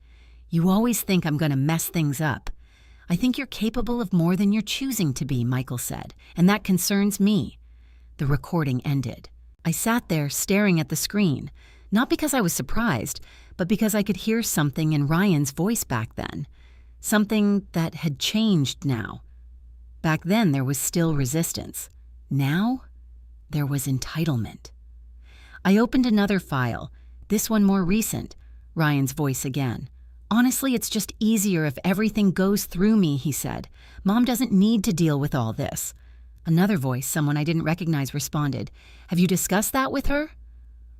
"You always think I'm going to mess things up." "I think you're capable of more than you're choosing to be," Michael said, "and that concerns me." The recording ended. I sat there staring at the screen, not because I was surprised, but because I could hear something in Ryan's voice back then. Something that had changed now. Back then there was still resistance. Now there was entitlement. I opened another file, this one more recent. Ryan's voice again. "Honestly, it's just easier if everything goes through me," he said. "Mom doesn't need to deal with all this." Another voice, someone I didn't recognize, responded. "Have you discussed that with her?"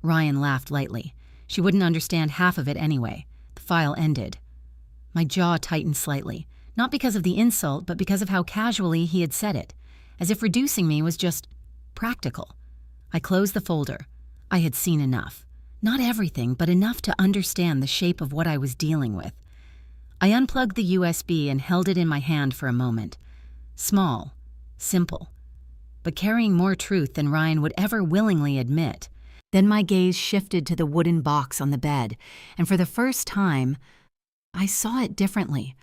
Ryan laughed lightly. "She wouldn't understand half of it anyway." The file ended. My jaw tightened slightly, not because of the insult, but because of how casually he had said it, as if reducing me was just practical. I closed the folder. I had seen enough. Not everything, but enough to understand the shape of what I was dealing with. I unplugged the USB and held it in my hand for a moment. Small, simple, but carrying more truth than Ryan would ever willingly admit. Then my gaze shifted to the wooden box on the bed, and for the first time, I saw it differently.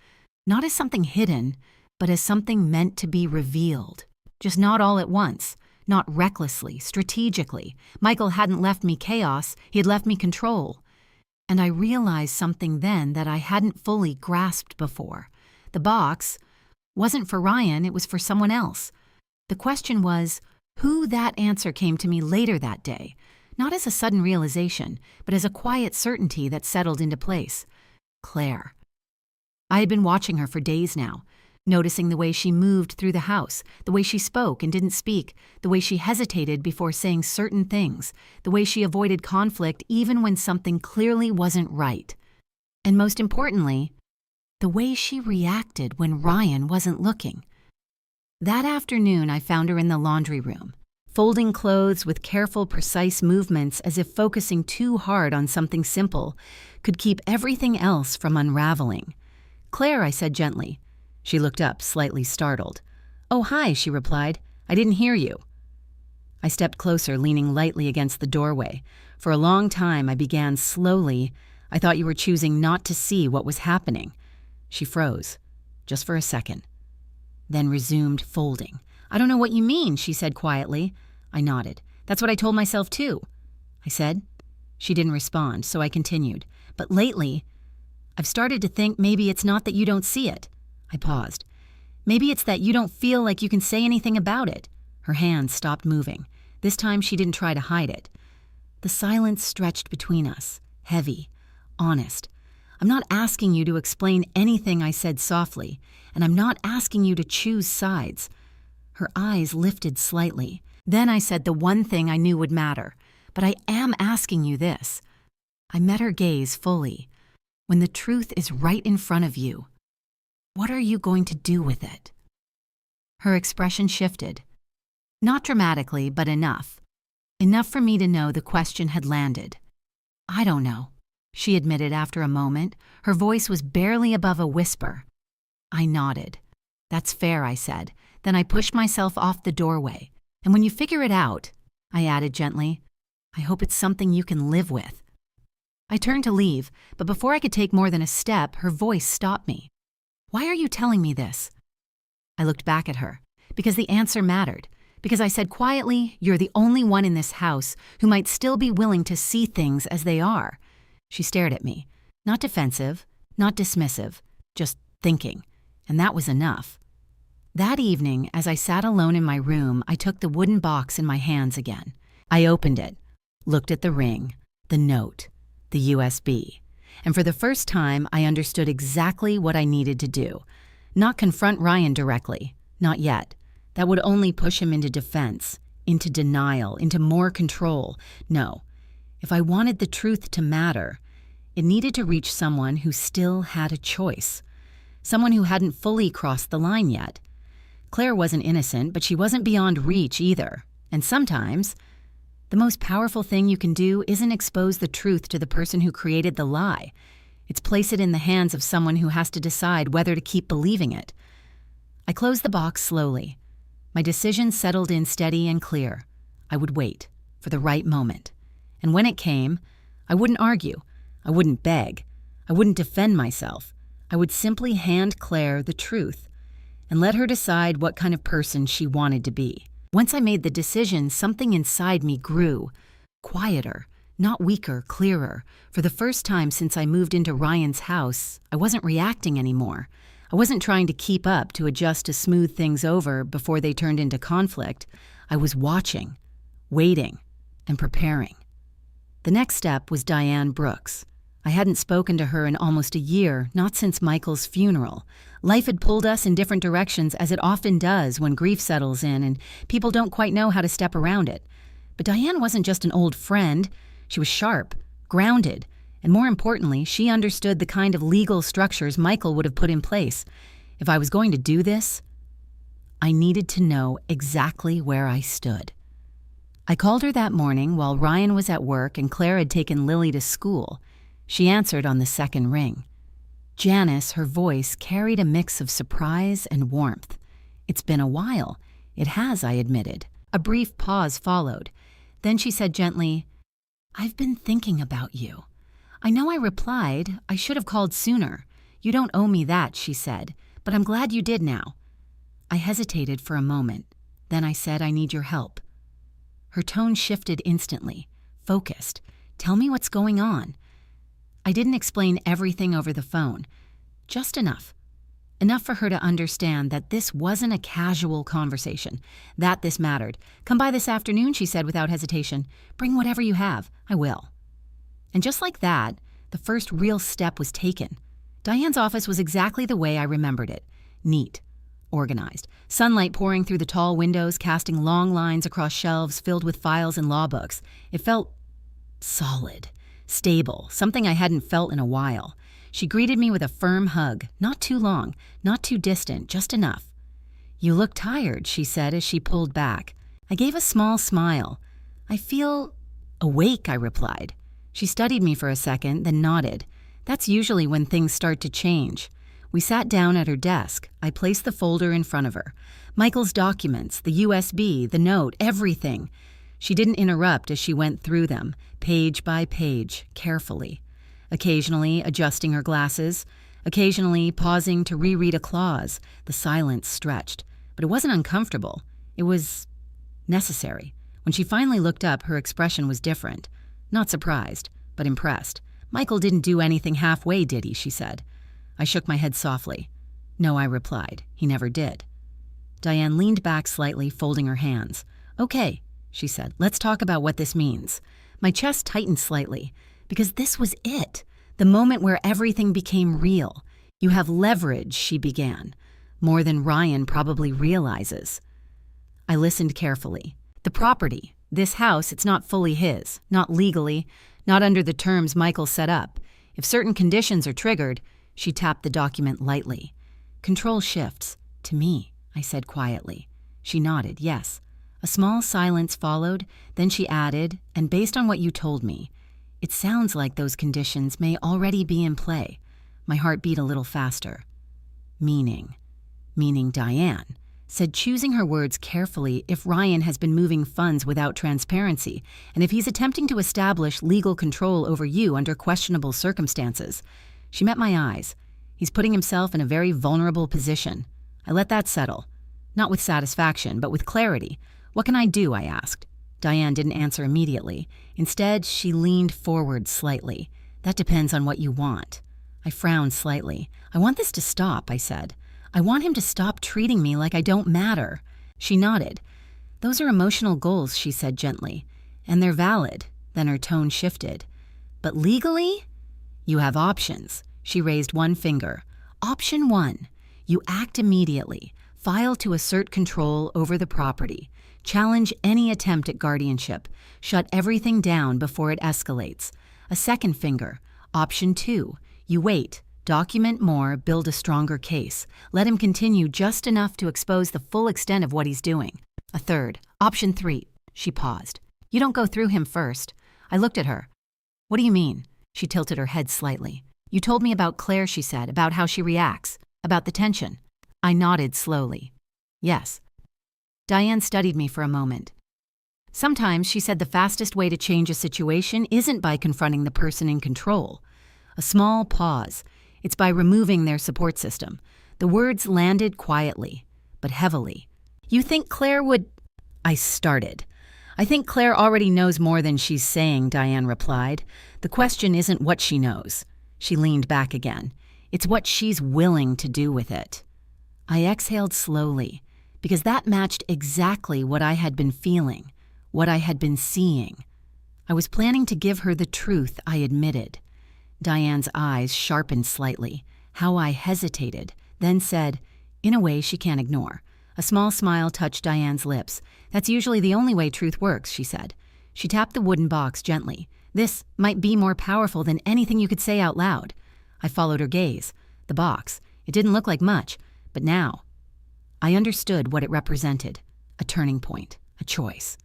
Not as something hidden, but as something meant to be revealed. Just not all at once. Not recklessly, strategically. Michael hadn't left me chaos, he had left me control. And I realized something then that I hadn't fully grasped before. The box wasn't for Ryan, it was for someone else. The question was, who? That answer came to me later that day, not as a sudden realization, but as a quiet certainty that settled into place. Claire. I had been watching her for days now, noticing the way she moved through the house, the way she spoke and didn't speak, the way she hesitated before saying certain things, the way she avoided conflict even when something clearly wasn't right. And most importantly, the way she reacted when Ryan wasn't looking. That afternoon, I found her in the laundry room, folding clothes with careful, precise movements as if focusing too hard on something simple could keep everything else from unraveling. "Claire," I said gently. She looked up, slightly startled. "Oh, hi," she replied. "I didn't hear you." I stepped closer, leaning lightly against the doorway. For a long time, I began slowly. "I thought you were choosing not to see what was happening." She froze, just for a second, then resumed folding. "I don't know what you mean," she said quietly. I nodded. "That's what I told myself too," I said. She didn't respond, so I continued. "But lately, I've started to think maybe it's not that you don't see it." I paused. "Maybe it's that you don't feel like you can say anything about it." Her hands stopped moving. This time she didn't try to hide it. The silence stretched between us, heavy, honest. "I'm not asking you to explain anything," I said softly, "and I'm not asking you to choose sides." Her eyes lifted slightly. Then I said the one thing I knew would matter. "But I am asking you this." I met her gaze fully. "When the truth is right in front of you, what are you going to do with it?" Her expression shifted. Not dramatically, but enough. Enough for me to know the question had landed. "I don't know," she admitted after a moment. Her voice was barely above a whisper. I nodded. "That's fair," I said. Then I pushed myself off the doorway. "And when you figure it out," I added gently, "I hope it's something you can live with." I turned to leave, but before I could take more than a step, her voice stopped me. "Why are you telling me this?" I looked back at her, because the answer mattered, because I said quietly, "You're the only one in this house who might still be willing to see things as they are." She stared at me, not defensive, not dismissive, just thinking, and that was enough. That evening, as I sat alone in my room, I took the wooden box in my hands again. I opened it, looked at the ring, The note, the USB. And for the first time, I understood exactly what I needed to do. Not confront Ryan directly. Not yet. That would only push him into defense, into denial, into more control. No. If I wanted the truth to matter, it needed to reach someone who still had a choice. Someone who hadn't fully crossed the line yet. Claire wasn't innocent, but she wasn't beyond reach either. And sometimes, the most powerful thing you can do isn't expose the truth to the person who created the lie. It's place it in the hands of someone who has to decide whether to keep believing it. I closed the box slowly. My decision settled in steady and clear. I would wait for the right moment. And when it came, I wouldn't argue. I wouldn't beg. I wouldn't defend myself. I would simply hand Claire the truth and let her decide what kind of person she wanted to be. Once I made the decision, something inside me grew. Quieter, not weaker, clearer. For the first time since I moved into Ryan's house, I wasn't reacting anymore. I wasn't trying to keep up, to adjust to smooth things over before they turned into conflict. I was watching, waiting, and preparing. The next step was Diane Brooks. I hadn't spoken to her in almost a year, not since Michael's funeral. Life had pulled us in different directions, as it often does when grief settles in and people don't quite know how to step around it. But Diane wasn't just an old friend. She was sharp, grounded, and more importantly, she understood the kind of legal structures Michael would have put in place. If I was going to do this, I needed to know exactly where I stood. I called her that morning while Ryan was at work and Claire had taken Lily to school. She answered on the second ring. Janice, her voice carried a mix of surprise and warmth. "It's been a while." "It has," I admitted. A brief pause followed. Then she said gently, "I've been thinking about you." I know I replied, "I should have called sooner." "You don't owe me that," she said, "but I'm glad you did now." I hesitated for a moment. Then I said, "I need your help." Her tone shifted instantly, focused. "Tell me what's going on." I didn't explain everything over the phone, just enough. Enough for her to understand that this wasn't a casual conversation, that this mattered. "Come by this afternoon," she said without hesitation. "Bring whatever you have." "I will." And just like that, the first real step was taken. Diane's office was exactly the way I remembered it. Neat, organized, sunlight pouring through the tall windows, casting long lines across shelves filled with files and law books. It felt solid, stable, something I hadn't felt in a while. She greeted me with a firm hug, not too long, not too distant, just enough. "You look tired," she said as she pulled back. I gave a small smile. "I feel awake," I replied. She studied me for a second, then nodded. That's usually when things start to change. We sat down at her desk. I placed the folder in front of her. Michael's documents, the USB, the note, everything. She didn't interrupt as she went through them, page by page, carefully. Occasionally adjusting her glasses, occasionally pausing to reread a clause. The silence stretched. But it wasn't uncomfortable. It was necessary. When she finally looked up, her expression was different. Not surprised, but impressed. "Michael didn't do anything halfway, did he?" she said. I shook my head softly. "No," I replied. "He never did." Diane leaned back slightly, folding her hands. "Okay," she said. "Let's talk about what this means." My chest tightened slightly, because this was it, the moment where everything became real. "You have leverage," she began, "more than Ryan probably realizes." I listened carefully. "The property. This house, it's not fully his, not legally, not under the terms Michael set up. If certain conditions are triggered," she tapped the document lightly. "Control shifts to me," I said quietly. She nodded, yes. A small silence followed, then she added, "And based on what you told me, it sounds like those conditions may already be in play." My heart beat a little faster. Meaning Diane said, choosing her words carefully, if Ryan has been moving funds without transparency, and if he's attempting to establish legal control over you under questionable circumstances. She met my eyes. He's putting himself in a very vulnerable position. I let that settle. Not with satisfaction, but with clarity. "What can I do?" I asked. Diane didn't answer immediately. Instead, she leaned forward slightly. "That depends on what you want." I frowned slightly. "I want this to stop," I said. "I want him to stop treating me like I don't matter." She nodded. "Those are emotional goals," she said gently. "And they're valid." Then her tone shifted. But legally, you have options. She raised one finger. Option 1. You act immediately. File to assert control over the property. Challenge any attempt at guardianship. Shut everything down before it escalates. A second finger. Option 2. You wait. Document more, build a stronger case. Let him continue just enough to expose the full extent of what he's doing. A third. Option 3. She paused. You don't go through him first. I looked at her. What do you mean? She tilted her head slightly. You told me about Claire, she said, about how she reacts, about the tension. I nodded slowly. Yes. Diane studied me for a moment. Sometimes, she said, the fastest way to change a situation isn't by confronting the person in control. A small pause. It's by removing their support system. The words landed quietly, but heavily. You think Claire would... I started. I think Claire already knows more than she's saying, Diane replied. The question isn't what she knows. She leaned back again. It's what she's willing to do with it. I exhaled slowly, because that matched exactly what I had been feeling, what I had been seeing. I was planning to give her the truth I admitted. Diane's eyes sharpened slightly. How I hesitated, then said, in a way she can't ignore. A small smile touched Diane's lips. That's usually the only way truth works, she said. She tapped the wooden box gently. This might be more powerful than anything you could say out loud. I followed her gaze. The box. It didn't look like much, but now I understood what it represented. A turning point, a choice.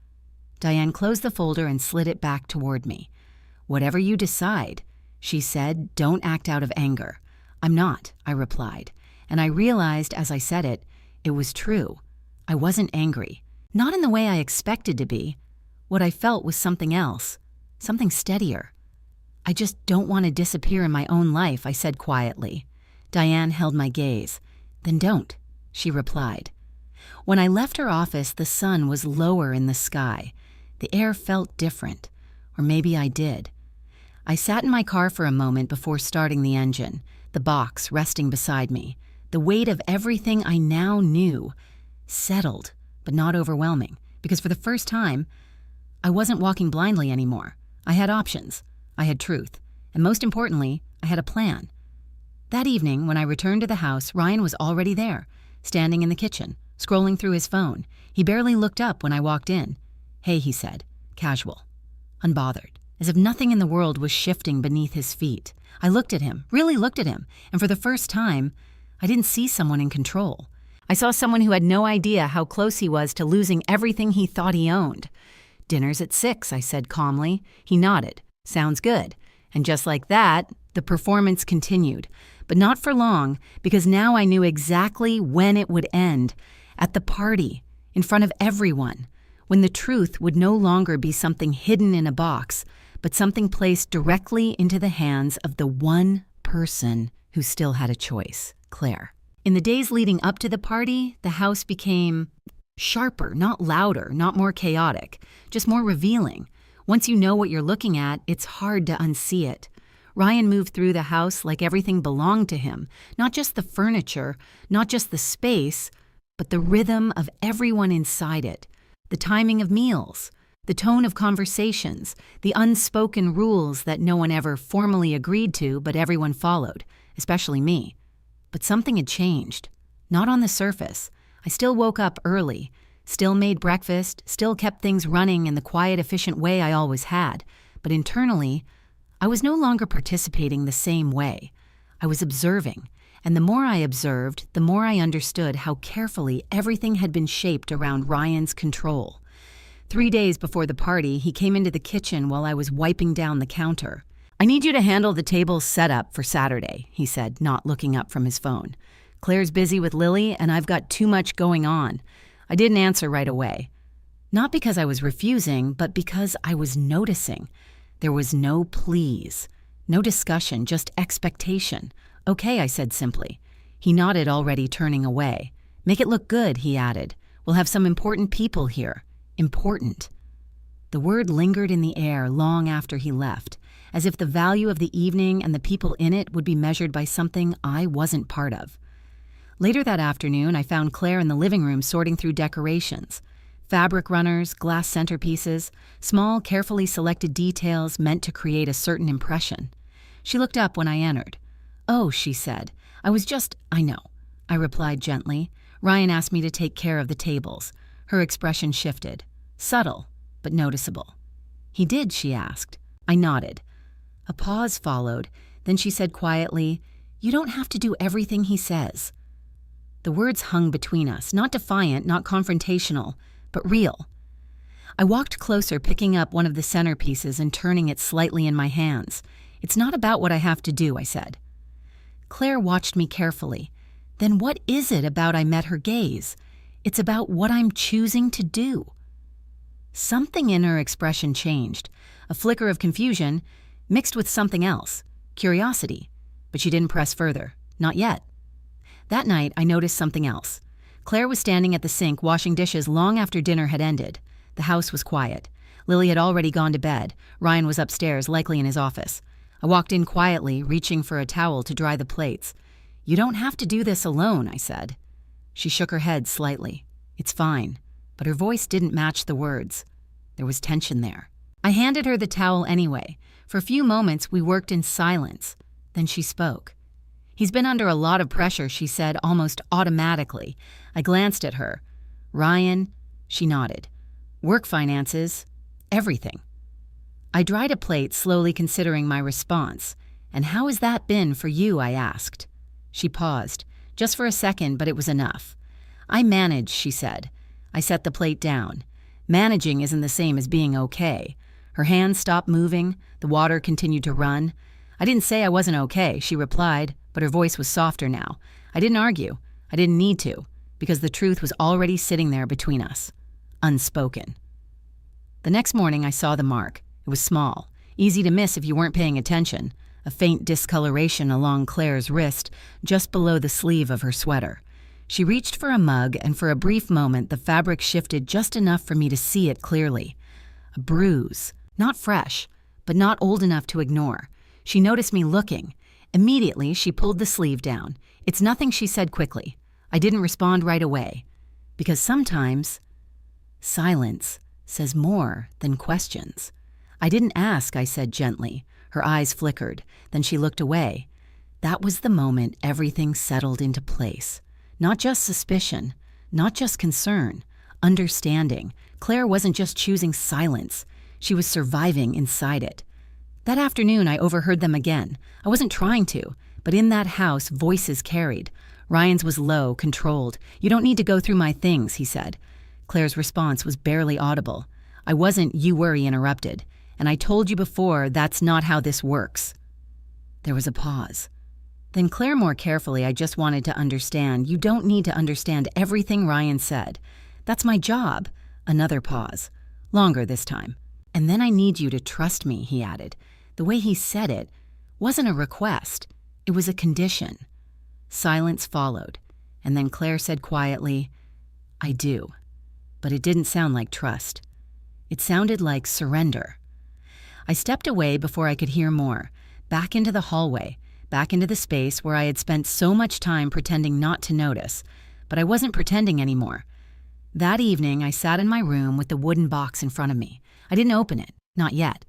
Diane closed the folder and slid it back toward me. Whatever you decide, she said, don't act out of anger. I'm not, I replied, and I realized as I said it, it was true. I wasn't angry. Not in the way I expected to be. What I felt was something else, something steadier. I just don't want to disappear in my own life, I said quietly. Diane held my gaze. Then don't, she replied. When I left her office, the sun was lower in the sky. The air felt different, or maybe I did. I sat in my car for a moment before starting the engine, the box resting beside me. The weight of everything I now knew settled, but not overwhelming, because for the first time, I wasn't walking blindly anymore. I had options. I had truth. And most importantly, I had a plan. That evening, when I returned to the house, Ryan was already there, standing in the kitchen, scrolling through his phone. He barely looked up when I walked in. Hey, he said, casual, unbothered, as if nothing in the world was shifting beneath his feet. I looked at him, really looked at him, and for the first time, I didn't see someone in control. I saw someone who had no idea how close he was to losing everything he thought he owned. Dinner's at 6, I said calmly. He nodded. Sounds good. And just like that, the performance continued. But not for long, because now I knew exactly when it would end. At the party, in front of everyone, when the truth would no longer be something hidden in a box, but something placed directly into the hands of the one person who still had a choice, Claire. In the days leading up to the party, the house became sharper, not louder, not more chaotic, just more revealing. Once you know what you're looking at, it's hard to unsee it. Ryan moved through the house like everything belonged to him, not just the furniture, not just the space, but the rhythm of everyone inside it, the timing of meals, the tone of conversations, the unspoken rules that no one ever formally agreed to but everyone followed, especially me. But something had changed. Not on the surface. I still woke up early, still made breakfast, still kept things running in the quiet, efficient way I always had. But internally, I was no longer participating the same way. I was observing, and the more I observed, the more I understood how carefully everything had been shaped around Ryan's control. 3 days before the party, he came into the kitchen while I was wiping down the counter. I need you to handle the table setup for Saturday, he said, not looking up from his phone. Claire's busy with Lily, and I've got too much going on. I didn't answer right away. Not because I was refusing, but because I was noticing. There was no please, no discussion, just expectation. Okay, I said simply. He nodded, already turning away. Make it look good, he added. We'll have some important people here. Important. The word lingered in the air long after he left, as if the value of the evening and the people in it would be measured by something I wasn't part of. Later that afternoon, I found Claire in the living room sorting through decorations. Fabric runners, glass centerpieces, small, carefully selected details meant to create a certain impression. She looked up when I entered. "Oh," she said. I know," I replied gently. Ryan asked me to take care of the tables. Her expression shifted. Subtle, but noticeable. "He did?" she asked. I nodded. A pause followed. Then she said quietly, "You don't have to do everything he says." The words hung between us, not defiant, not confrontational, but real. I walked closer, picking up one of the centerpieces and turning it slightly in my hands. "It's not about what I have to do," I said. Claire watched me carefully. "Then what is it about?" I met her gaze. "It's about what I'm choosing to do." Something in her expression changed, a flicker of confusion mixed with something else, curiosity, but she didn't press further, not yet. That night, I noticed something else. Claire was standing at the sink washing dishes long after dinner had ended. The house was quiet. Lily had already gone to bed. Ryan was upstairs, likely in his office. I walked in quietly, reaching for a towel to dry the plates. "You don't have to do this alone," I said. She shook her head slightly. "It's fine." But her voice didn't match the words. There was tension there. I handed her the towel anyway. For a few moments, we worked in silence. Then she spoke. "He's been under a lot of pressure," she said almost automatically. I glanced at her. "Ryan," she nodded. "Work finances, everything." I dried a plate, slowly considering my response. "And how has that been for you?" I asked. She paused, just for a second, but it was enough. "I manage," she said. I set the plate down. Managing isn't the same as being okay. Her hands stopped moving. The water continued to run. "I didn't say I wasn't okay," she replied, but her voice was softer now. I didn't argue. I didn't need to, because the truth was already sitting there between us, unspoken. The next morning, I saw the mark. It was small, easy to miss if you weren't paying attention, a faint discoloration along Claire's wrist, just below the sleeve of her sweater. She reached for a mug, and for a brief moment, the fabric shifted just enough for me to see it clearly. A bruise. Not fresh, but not old enough to ignore. She noticed me looking. Immediately, she pulled the sleeve down. "It's nothing," she said quickly. I didn't respond right away. Because sometimes, silence says more than questions. "I didn't ask," I said gently. Her eyes flickered. Then she looked away. That was the moment everything settled into place. Not just suspicion, not just concern, understanding. Claire wasn't just choosing silence. She was surviving inside it. That afternoon, I overheard them again. I wasn't trying to, but in that house, voices carried. Ryan's was low, controlled. "You don't need to go through my things," he said. Claire's response was barely audible. "I wasn't, you worry," interrupted. "And I told you before, that's not how this works." There was a pause. Then Claire more carefully, "I just wanted to understand. You don't need to understand everything Ryan said. That's my job." Another pause. Longer this time. "And then I need you to trust me," he added. The way he said it wasn't a request. It was a condition. Silence followed. And then Claire said quietly, "I do." But it didn't sound like trust. It sounded like surrender. I stepped away before I could hear more, back into the hallway, back into the space where I had spent so much time pretending not to notice. But I wasn't pretending anymore. That evening, I sat in my room with the wooden box in front of me. I didn't open it, not yet.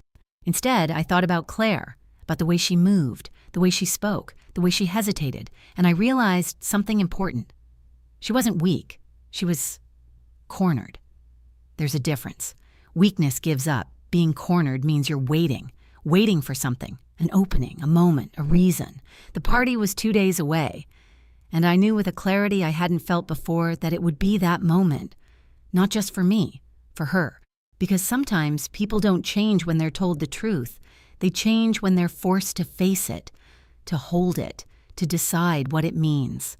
Instead, I thought about Claire, about the way she moved, the way she spoke, the way she hesitated, and I realized something important. She wasn't weak. She was cornered. There's a difference. Weakness gives up. Being cornered means you're waiting for something, an opening, a moment, a reason. The party was 2 days away, and I knew with a clarity I hadn't felt before that it would be that moment, not just for me, for her. Because sometimes people don't change when they're told the truth. They change when they're forced to face it, to hold it, to decide what it means.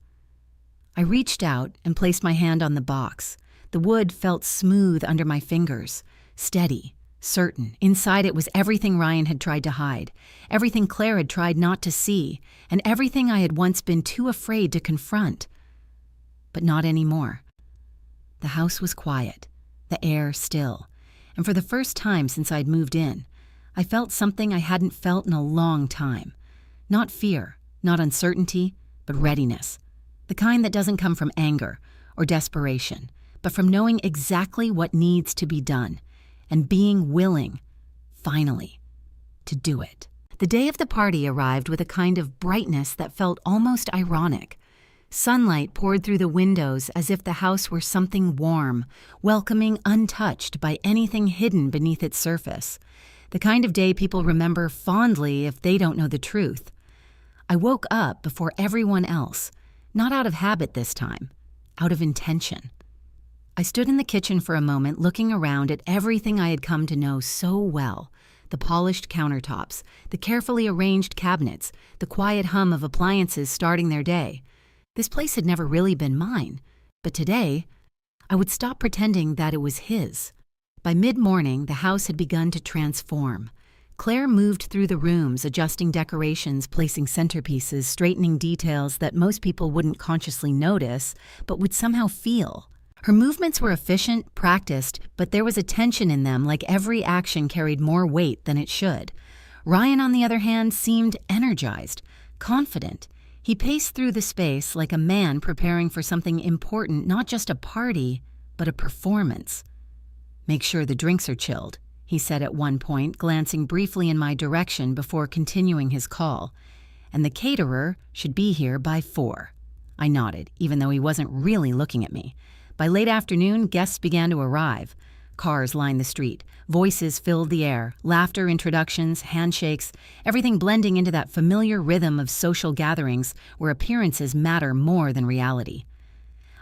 I reached out and placed my hand on the box. The wood felt smooth under my fingers, steady, certain. Inside it was everything Ryan had tried to hide, everything Claire had tried not to see, and everything I had once been too afraid to confront. But not anymore. The house was quiet, the air still. And for the first time since I'd moved in, I felt something I hadn't felt in a long time. Not fear, not uncertainty, but readiness. The kind that doesn't come from anger or desperation, but from knowing exactly what needs to be done and being willing, finally, to do it. The day of the party arrived with a kind of brightness that felt almost ironic. Sunlight poured through the windows as if the house were something warm, welcoming, untouched by anything hidden beneath its surface. The kind of day people remember fondly if they don't know the truth. I woke up before everyone else, not out of habit this time, out of intention. I stood in the kitchen for a moment, looking around at everything I had come to know so well. The polished countertops, the carefully arranged cabinets, the quiet hum of appliances starting their day. This place had never really been mine, but today, I would stop pretending that it was his. By mid-morning, the house had begun to transform. Claire moved through the rooms, adjusting decorations, placing centerpieces, straightening details that most people wouldn't consciously notice, but would somehow feel. Her movements were efficient, practiced, but there was a tension in them, like every action carried more weight than it should. Ryan, on the other hand, seemed energized, confident. He paced through the space like a man preparing for something important, not just a party, but a performance. "Make sure the drinks are chilled," he said at one point, glancing briefly in my direction before continuing his call. "And the caterer should be here by 4. I nodded, even though he wasn't really looking at me. By late afternoon, guests began to arrive. Cars lined the street. Voices filled the air. Laughter, introductions, handshakes, everything blending into that familiar rhythm of social gatherings where appearances matter more than reality.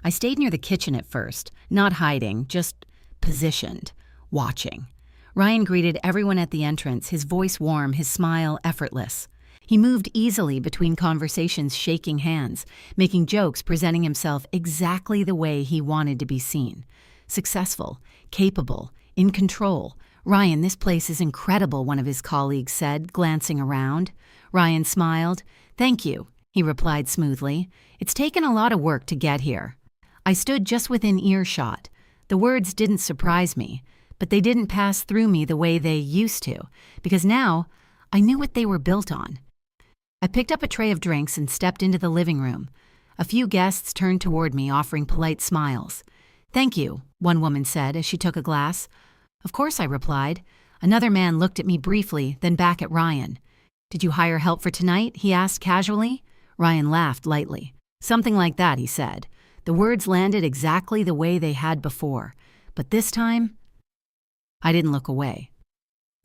I stayed near the kitchen at first, not hiding, just positioned, watching. Ryan greeted everyone at the entrance, his voice warm, his smile effortless. He moved easily between conversations, shaking hands, making jokes, presenting himself exactly the way he wanted to be seen. Successful, capable, in control. "Ryan, this place is incredible," one of his colleagues said, glancing around. Ryan smiled. "Thank you," he replied smoothly. "It's taken a lot of work to get here." I stood just within earshot. The words didn't surprise me, but they didn't pass through me the way they used to, because now I knew what they were built on. I picked up a tray of drinks and stepped into the living room. A few guests turned toward me, offering polite smiles. "Thank you," one woman said as she took a glass. "Of course," I replied. Another man looked at me briefly, then back at Ryan. "Did you hire help for tonight?" he asked casually. Ryan laughed lightly. "Something like that," he said. The words landed exactly the way they had before. But this time, I didn't look away.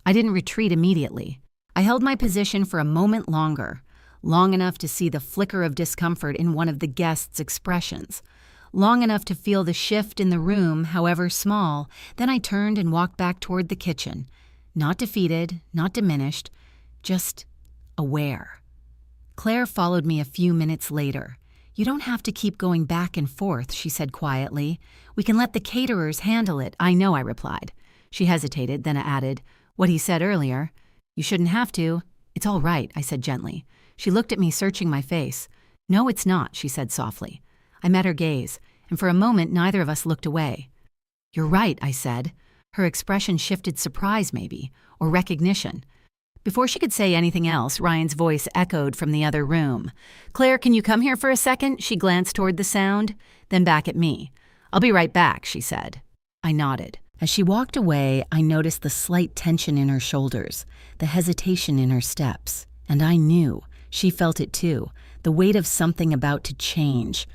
I didn't retreat immediately. I held my position for a moment longer, long enough to see the flicker of discomfort in one of the guests' expressions, long enough to feel the shift in the room, however small. Then I turned and walked back toward the kitchen, not defeated, not diminished, just aware. Claire followed me a few minutes later. "You don't have to keep going back and forth," she said quietly. "We can let the caterers handle it." "I know," I replied. She hesitated, then added, "What he said earlier. You shouldn't have to." "It's all right," I said gently. She looked at me, searching my face. "No, it's not," she said softly. I met her gaze, and for a moment neither of us looked away. "You're right," I said. Her expression shifted, surprise maybe, or recognition. Before she could say anything else, Ryan's voice echoed from the other room. "Claire, can you come here for a second?" She glanced toward the sound, then back at me. "I'll be right back," she said. I nodded. As she walked away, I noticed the slight tension in her shoulders, the hesitation in her steps, and I knew she felt it too, the weight of something about to change.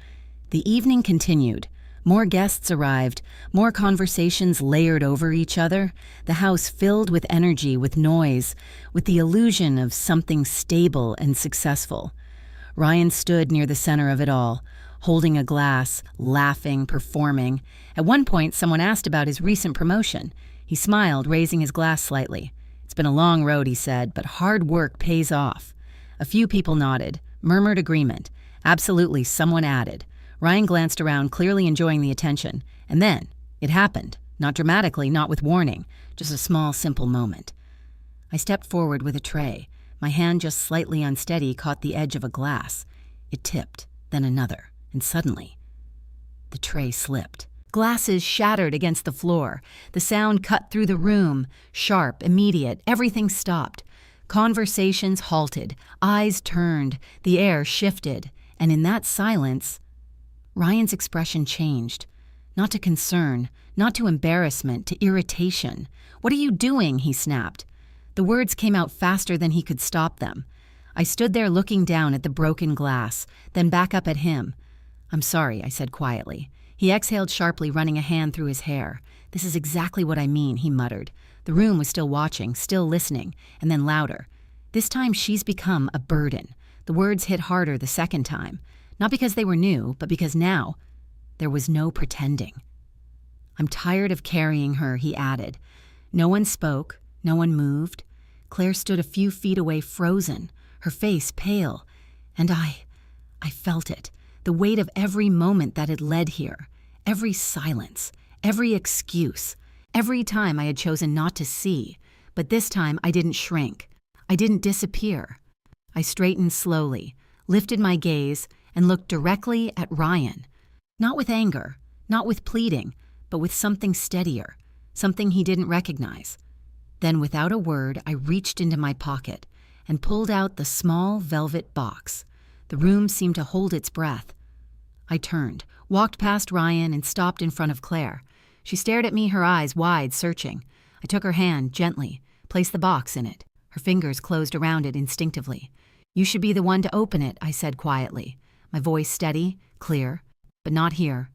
The evening continued. More guests arrived, more conversations layered over each other, the house filled with energy, with noise, with the illusion of something stable and successful. Ryan stood near the center of it all, holding a glass, laughing, performing. At one point, someone asked about his recent promotion. He smiled, raising his glass slightly. "It's been a long road," he said, "but hard work pays off." A few people nodded, murmured agreement. Absolutely, someone added. Ryan glanced around, clearly enjoying the attention. And then, it happened. Not dramatically, not with warning. Just a small, simple moment. I stepped forward with a tray. My hand, just slightly unsteady, caught the edge of a glass. It tipped, then another, and suddenly, the tray slipped. Glasses shattered against the floor. The sound cut through the room, sharp, immediate. Everything stopped. Conversations halted. Eyes turned. The air shifted. And in that silence, Ryan's expression changed. Not to concern, not to embarrassment, to irritation. "What are you doing?" he snapped. The words came out faster than he could stop them. I stood there looking down at the broken glass, then back up at him. "I'm sorry," I said quietly. He exhaled sharply, running a hand through his hair. "This is exactly what I mean," he muttered. The room was still watching, still listening, and then louder. "This time she's become a burden." The words hit harder the second time, not because they were new, but because now there was no pretending. "I'm tired of carrying her," he added. No one spoke, no one moved. Claire stood a few feet away, frozen, her face pale, and I felt it, the weight of every moment that had led here, every silence, every excuse, every time I had chosen not to see, but this time I didn't shrink. I didn't disappear. I straightened slowly, lifted my gaze, and looked directly at Ryan. Not with anger, not with pleading, but with something steadier, something he didn't recognize. Then, without a word, I reached into my pocket and pulled out the small velvet box. The room seemed to hold its breath. I turned, walked past Ryan, and stopped in front of Claire. She stared at me, her eyes wide, searching. I took her hand gently, placed the box in it. Her fingers closed around it instinctively. "You should be the one to open it," I said quietly, my voice steady, clear, but not here.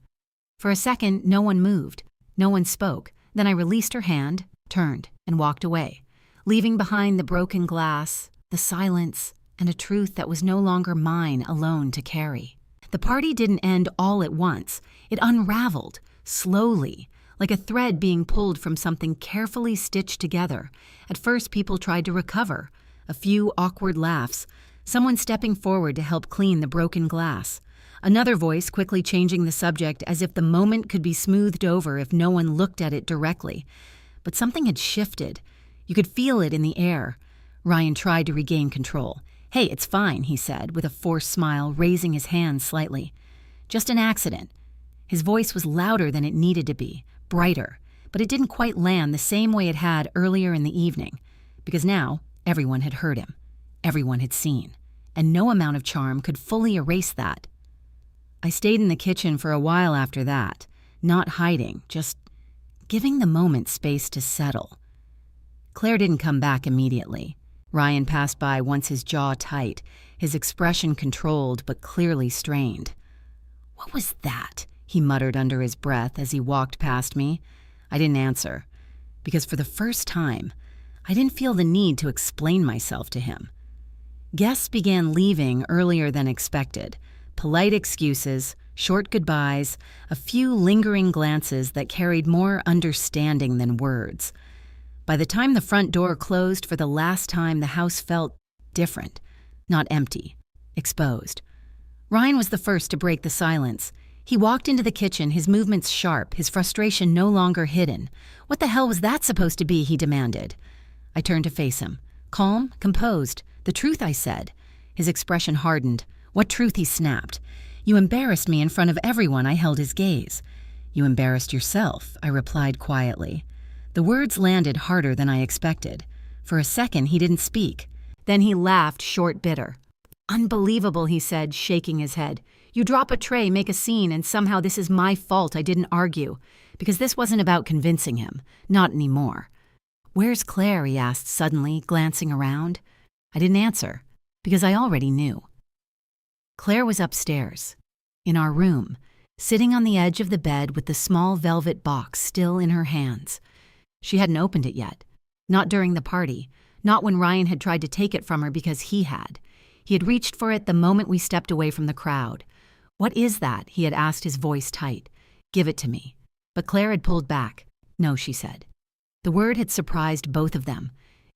For a second, no one moved. No one spoke. Then I released her hand, turned, and walked away, leaving behind the broken glass, the silence, and a truth that was no longer mine alone to carry. The party didn't end all at once. It unraveled, slowly, like a thread being pulled from something carefully stitched together. At first, people tried to recover. A few awkward laughs, someone stepping forward to help clean the broken glass. Another voice quickly changing the subject as if the moment could be smoothed over if no one looked at it directly. But something had shifted. You could feel it in the air. Ryan tried to regain control. "Hey, it's fine," he said, with a forced smile, raising his hand slightly. "Just an accident." His voice was louder than it needed to be, brighter, but it didn't quite land the same way it had earlier in the evening, because now everyone had heard him. Everyone had seen, and no amount of charm could fully erase that. I stayed in the kitchen for a while after that, not hiding, just giving the moment space to settle. Claire didn't come back immediately. Ryan passed by once, his jaw tight, his expression controlled but clearly strained. "What was that?" he muttered under his breath as he walked past me. I didn't answer, because for the first time, I didn't feel the need to explain myself to him. Guests began leaving earlier than expected. Polite excuses, short goodbyes, a few lingering glances that carried more understanding than words. By the time the front door closed for the last time, the house felt different, not empty, exposed. Ryan was the first to break the silence. He walked into the kitchen, his movements sharp, his frustration no longer hidden. "What the hell was that supposed to be?" he demanded. I turned to face him. Calm, composed. "The truth," I said. His expression hardened. "What truth?" he snapped. "You embarrassed me in front of everyone." I held his gaze. "You embarrassed yourself," I replied quietly. The words landed harder than I expected. For a second, he didn't speak. Then he laughed, short, bitter. "Unbelievable," he said, shaking his head. "You drop a tray, make a scene, and somehow this is my fault I didn't argue. Because this wasn't about convincing him. Not anymore." "Where's Claire?" he asked suddenly, glancing around. I didn't answer, because I already knew. Claire was upstairs, in our room, sitting on the edge of the bed with the small velvet box still in her hands. She hadn't opened it yet. Not during the party. Not when Ryan had tried to take it from her because he had. He had reached for it the moment we stepped away from the crowd. "What is that?" he had asked, his voice tight. "Give it to me." But Claire had pulled back. "No," she said. The word had surprised both of them.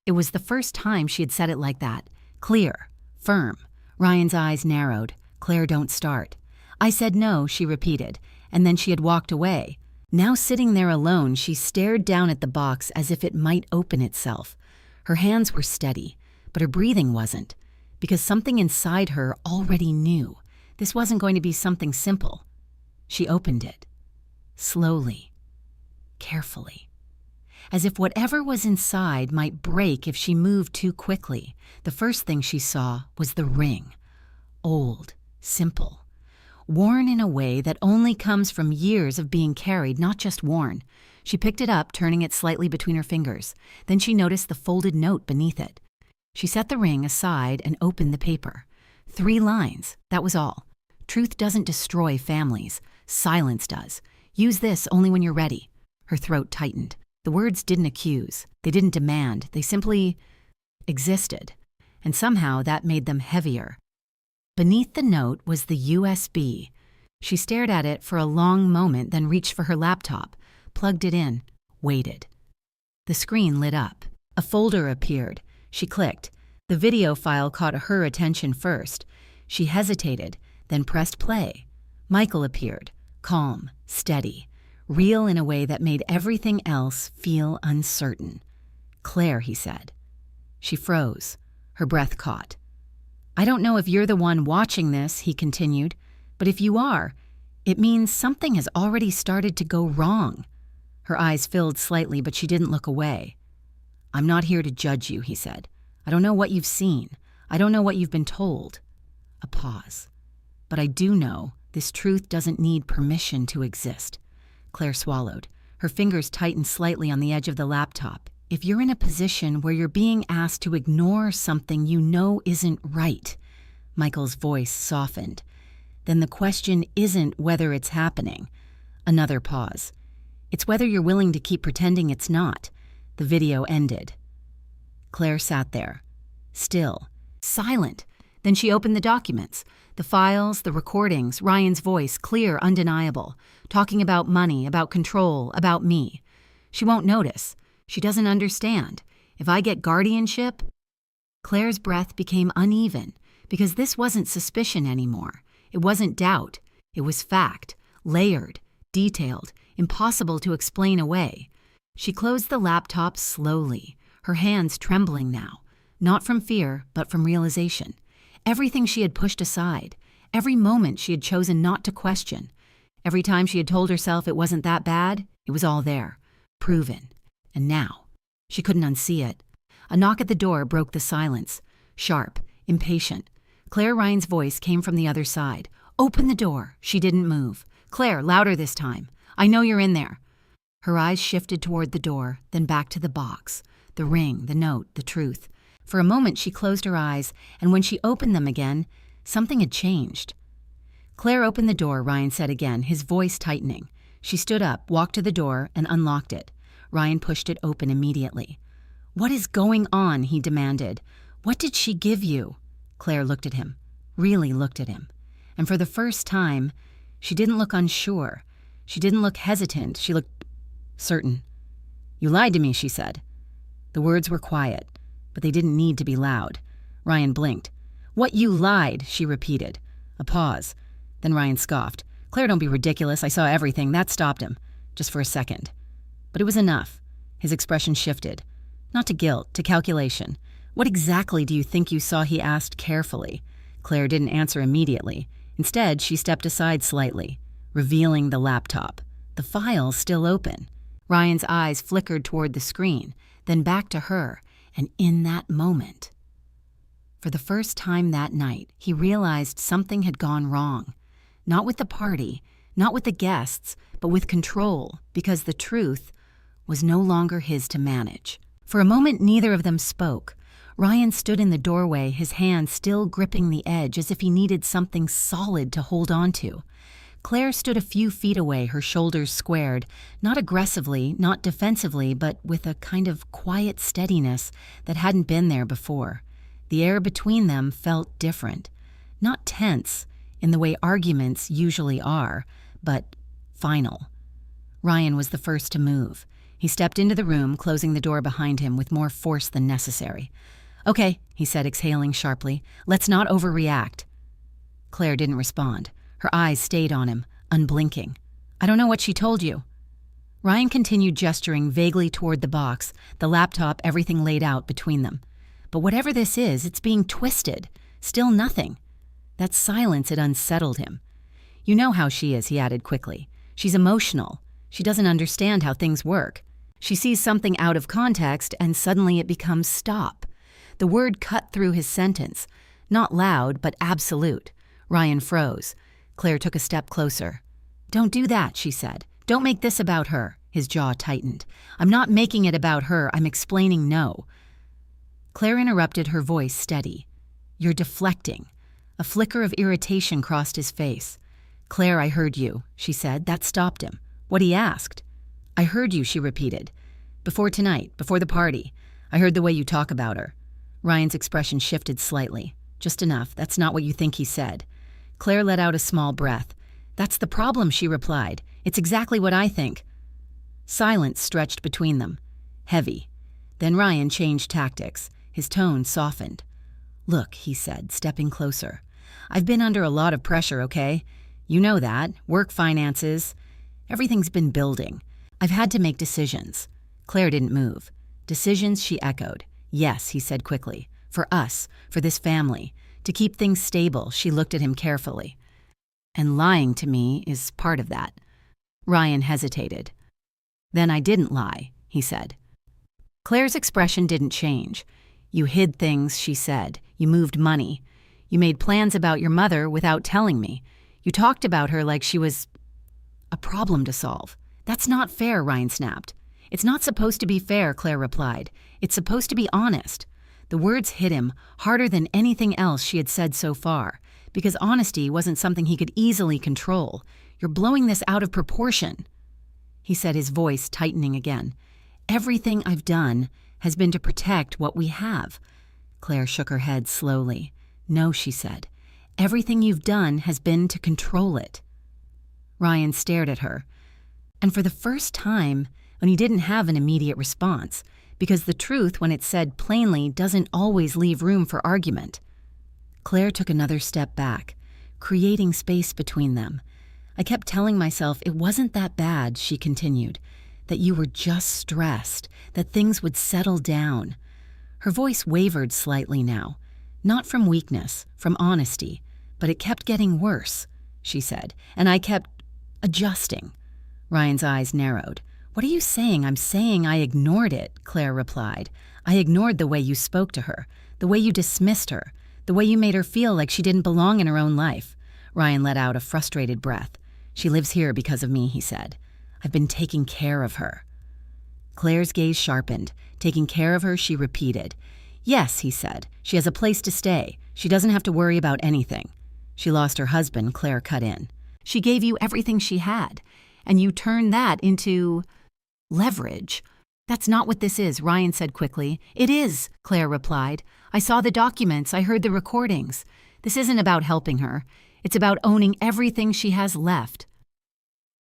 It was the first time she had said it like that. Clear, firm. Ryan's eyes narrowed. "Claire, don't start." I said no, she repeated, and then she had walked away. Now sitting there alone, she stared down at the box as if it might open itself. Her hands were steady, but her breathing wasn't, because something inside her already knew. This wasn't going to be something simple. She opened it. Slowly. Carefully. As if whatever was inside might break if she moved too quickly. The first thing she saw was the ring. Old, simple. worn in a way that only comes from years of being carried, not just worn. She picked it up, turning it slightly between her fingers. Then she noticed the folded note beneath it. She set the ring aside and opened the paper. 3 lines, that was all. Truth doesn't destroy families. Silence does. Use this only when you're ready. Her throat tightened. The words didn't accuse. They didn't demand. They simply existed. And somehow that made them heavier. Beneath the note was the USB. She stared at it for a long moment, then reached for her laptop, plugged it in, waited. The screen lit up. A folder appeared. She clicked. The video file caught her attention first. She hesitated, then pressed play. Michael appeared, calm, steady, real in a way that made everything else feel uncertain. "Claire," he said. She froze. Her breath caught. "I don't know if you're the one watching this," he continued, "but if you are, it means something has already started to go wrong." Her eyes filled slightly, but she didn't look away. "I'm not here to judge you," he said. "I don't know what you've seen. I don't know what you've been told." A pause. "But I do know this truth doesn't need permission to exist." Claire swallowed. Her fingers tightened slightly on the edge of the laptop. "If you're in a position where you're being asked to ignore something you know isn't right," Michael's voice softened, "then the question isn't whether it's happening." Another pause. "It's whether you're willing to keep pretending it's not." The video ended. Claire sat there, still, silent. Then she opened the documents, the files, the recordings, Ryan's voice, clear, undeniable, talking about money, about control, about me. She won't notice. She doesn't understand. If I get guardianship... Claire's breath became uneven, because this wasn't suspicion anymore. It wasn't doubt. It was fact, layered, detailed, impossible to explain away. She closed the laptop slowly, her hands trembling now, not from fear, but from realization. Everything she had pushed aside, every moment she had chosen not to question, every time she had told herself it wasn't that bad, it was all there, proven. And now, she couldn't unsee it. A knock at the door broke the silence, sharp, impatient. Claire Ryan's voice came from the other side. "Open the door." She didn't move. "Claire, louder this time. I know you're in there." Her eyes shifted toward the door, then back to the box, the ring, the note, the truth. For a moment she closed her eyes, and when she opened them again, something had changed. "Claire, open the door," Ryan said again, his voice tightening. She stood up, walked to the door, and unlocked it. Ryan pushed it open immediately. "What is going on?" he demanded. "What did she give you?" Claire looked at him, really looked at him. And for the first time, she didn't look unsure. She didn't look hesitant. She looked certain. "You lied to me," she said. The words were quiet, but they didn't need to be loud. Ryan blinked. "What, you lied?" she repeated. A pause. Then Ryan scoffed. "Claire, don't be ridiculous. I saw everything." That stopped him, just for a second. But it was enough. His expression shifted. Not to guilt, to calculation. "What exactly do you think you saw?" he asked carefully. Claire didn't answer immediately. Instead, she stepped aside slightly, revealing the laptop. The file still open. Ryan's eyes flickered toward the screen, then back to her, and in that moment, for the first time that night, he realized something had gone wrong. Not with the party, not with the guests, but with control, because the truth was no longer his to manage. For a moment, neither of them spoke. Ryan stood in the doorway, his hand still gripping the edge as if he needed something solid to hold on to. Claire stood a few feet away, her shoulders squared, not aggressively, not defensively, but with a kind of quiet steadiness that hadn't been there before. The air between them felt different. Not tense, in the way arguments usually are, but final. Ryan was the first to move. He stepped into the room, closing the door behind him with more force than necessary. "Okay," he said, exhaling sharply. "Let's not overreact." Claire didn't respond. Her eyes stayed on him, unblinking. "I don't know what she told you." Ryan continued gesturing vaguely toward the box, the laptop, everything laid out between them. "But whatever this is, it's being twisted. Still nothing." That silence had unsettled him. "You know how she is," he added quickly. "She's emotional. She doesn't understand how things work. She sees something out of context, and suddenly it becomes stop." The word cut through his sentence. Not loud, but absolute. Ryan froze. Claire took a step closer. "Don't do that," she said. "Don't make this about her." His jaw tightened. "I'm not making it about her. I'm explaining no." Claire interrupted, her voice steady. "You're deflecting." A flicker of irritation crossed his face. "Claire, I heard you," she said. That stopped him. What he asked. "I heard you," she repeated. "Before tonight, before the party. I heard the way you talk about her." Ryan's expression shifted slightly. "Just enough. That's not what you think he said." Claire let out a small breath. "That's the problem," she replied. "It's exactly what I think." Silence stretched between them, heavy. Then Ryan changed tactics. His tone softened. "Look," he said, stepping closer. "I've been under a lot of pressure, okay? You know that. Work, finances. Everything's been building. I've had to make decisions." Claire didn't move. "Decisions," she echoed. "Yes," he said quickly. "For us, for this family. To keep things stable." She looked at him carefully. "And lying to me is part of that." Ryan hesitated. "Then I didn't lie," he said. Claire's expression didn't change. "You hid things," she said. "You moved money. You made plans about your mother without telling me. You talked about her like she was a problem to solve." "That's not fair," Ryan snapped. "It's not supposed to be fair," Claire replied. "It's supposed to be honest." The words hit him harder than anything else she had said so far, because honesty wasn't something he could easily control. "You're blowing this out of proportion," he said, his voice tightening again. "Everything I've done has been to protect what we have." Claire shook her head slowly. "No," she said. "Everything you've done has been to control it." Ryan stared at her. And for the first time, when he didn't have an immediate response, because the truth, when it's said plainly, doesn't always leave room for argument. Claire took another step back, creating space between them. "I kept telling myself it wasn't that bad," she continued, "that you were just stressed, that things would settle down." Her voice wavered slightly now, not from weakness, from honesty, but it kept getting worse, she said, "and I kept adjusting." Ryan's eyes narrowed. "What are you saying?" "I'm saying I ignored it," Claire replied. "I ignored the way you spoke to her, the way you dismissed her, the way you made her feel like she didn't belong in her own life." Ryan let out a frustrated breath. "She lives here because of me," he said. "I've been taking care of her." Claire's gaze sharpened. "Taking care of her," she repeated. "Yes," he said. "She has a place to stay. She doesn't have to worry about anything." "She lost her husband," Claire cut in. "She gave you everything she had, and you turned that into leverage." "That's not what this is," Ryan said quickly. "It is," Claire replied. "I saw the documents. I heard the recordings. This isn't about helping her. It's about owning everything she has left."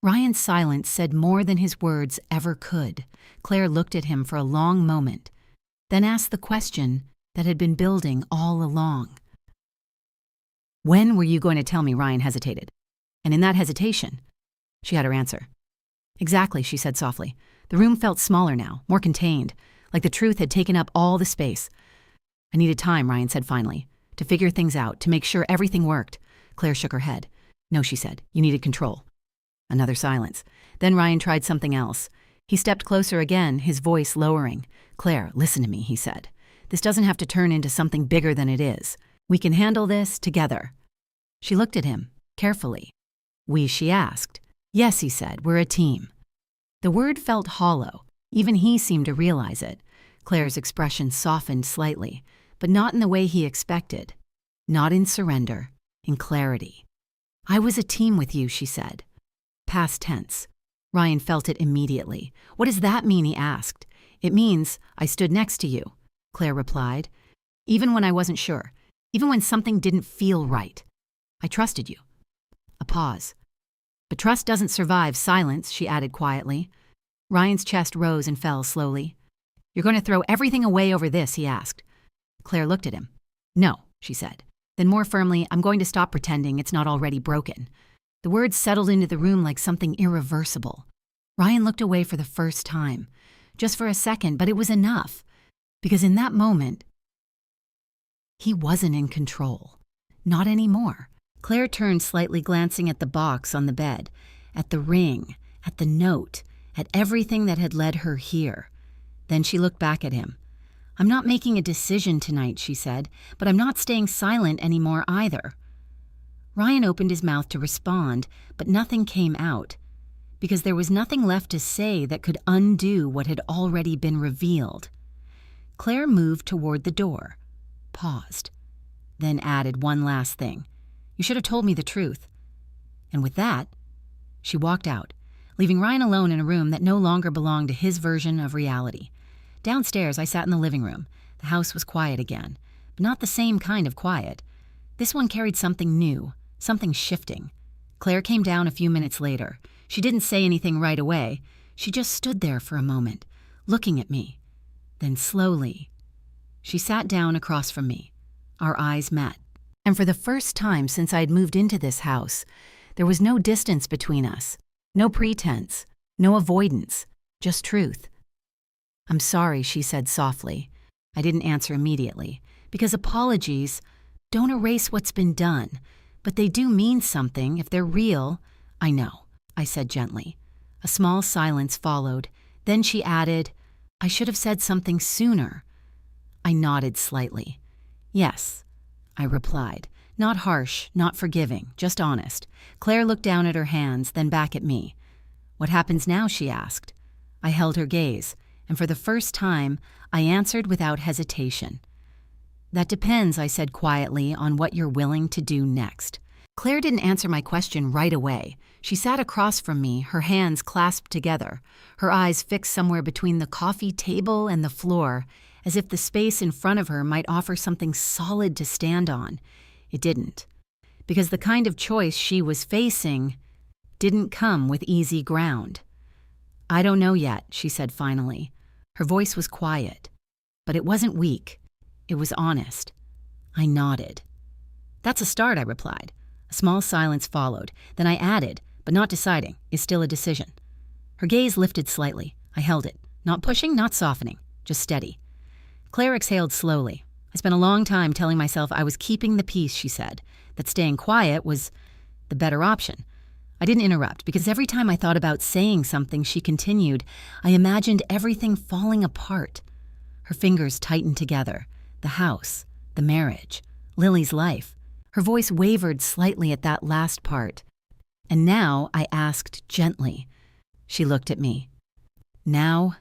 Ryan's silence said more than his words ever could. Claire looked at him for a long moment, then asked the question that had been building all along. "When were you going to tell me?" Ryan hesitated. And in that hesitation, she had her answer. "Exactly," she said softly. The room felt smaller now, more contained, like the truth had taken up all the space. "I needed time," Ryan said finally, "to figure things out, to make sure everything worked." Claire shook her head. "No," she said. "You needed control." Another silence. Then Ryan tried something else. He stepped closer again, his voice lowering. "Claire, listen to me," he said. "This doesn't have to turn into something bigger than it is. We can handle this together." She looked at him, carefully. "We?" she asked. "Yes," he said. "We're a team." The word felt hollow. Even he seemed to realize it. Claire's expression softened slightly, but not in the way he expected. Not in surrender, in clarity. "I was a team with you," she said. Past tense. Ryan felt it immediately. "What does that mean?" he asked. "It means I stood next to you," Claire replied. "Even when I wasn't sure. Even when something didn't feel right. I trusted you." A pause. "But trust doesn't survive silence," she added quietly. Ryan's chest rose and fell slowly. "You're going to throw everything away over this?" he asked. Claire looked at him. "No," she said. Then more firmly, "I'm going to stop pretending it's not already broken." The words settled into the room like something irreversible. Ryan looked away for the first time. Just for a second, but it was enough. Because in that moment, he wasn't in control. Not anymore. Claire turned slightly, glancing at the box on the bed, at the ring, at the note, at everything that had led her here. Then she looked back at him. "I'm not making a decision tonight," she said, "but I'm not staying silent anymore either." Ryan opened his mouth to respond, but nothing came out, because there was nothing left to say that could undo what had already been revealed. Claire moved toward the door, paused, then added one last thing. "You should have told me the truth." And with that, she walked out, leaving Ryan alone in a room that no longer belonged to his version of reality. Downstairs, I sat in the living room. The house was quiet again, but not the same kind of quiet. This one carried something new, something shifting. Claire came down a few minutes later. She didn't say anything right away. She just stood there for a moment, looking at me. Then slowly, she sat down across from me. Our eyes met. And for the first time since I had moved into this house, there was no distance between us, no pretense, no avoidance, just truth. "I'm sorry," she said softly. I didn't answer immediately, because apologies don't erase what's been done, but they do mean something if they're real. "I know," I said gently. A small silence followed. Then she added, "I should have said something sooner." I nodded slightly. "Yes," I replied. Not harsh, not forgiving, just honest. Claire looked down at her hands, then back at me. "What happens now?" she asked. I held her gaze, and for the first time, I answered without hesitation. "That depends," I said quietly, "on what you're willing to do next." Claire didn't answer my question right away. She sat across from me, her hands clasped together, her eyes fixed somewhere between the coffee table and the floor, as if the space in front of her might offer something solid to stand on. It didn't, because the kind of choice she was facing didn't come with easy ground. "I don't know yet," she said finally. Her voice was quiet, but it wasn't weak. It was honest. I nodded. "That's a start," I replied. A small silence followed. Then I added, "but not deciding is still a decision." Her gaze lifted slightly. I held it, not pushing, not softening, just steady. Claire exhaled slowly. "I spent a long time telling myself I was keeping the peace," she said, "that staying quiet was the better option." I didn't interrupt, because every time I thought about saying something, she continued, I imagined everything falling apart. Her fingers tightened together. The house, the marriage, Lily's life. Her voice wavered slightly at that last part. "And now," I asked gently. She looked at me. "Now?"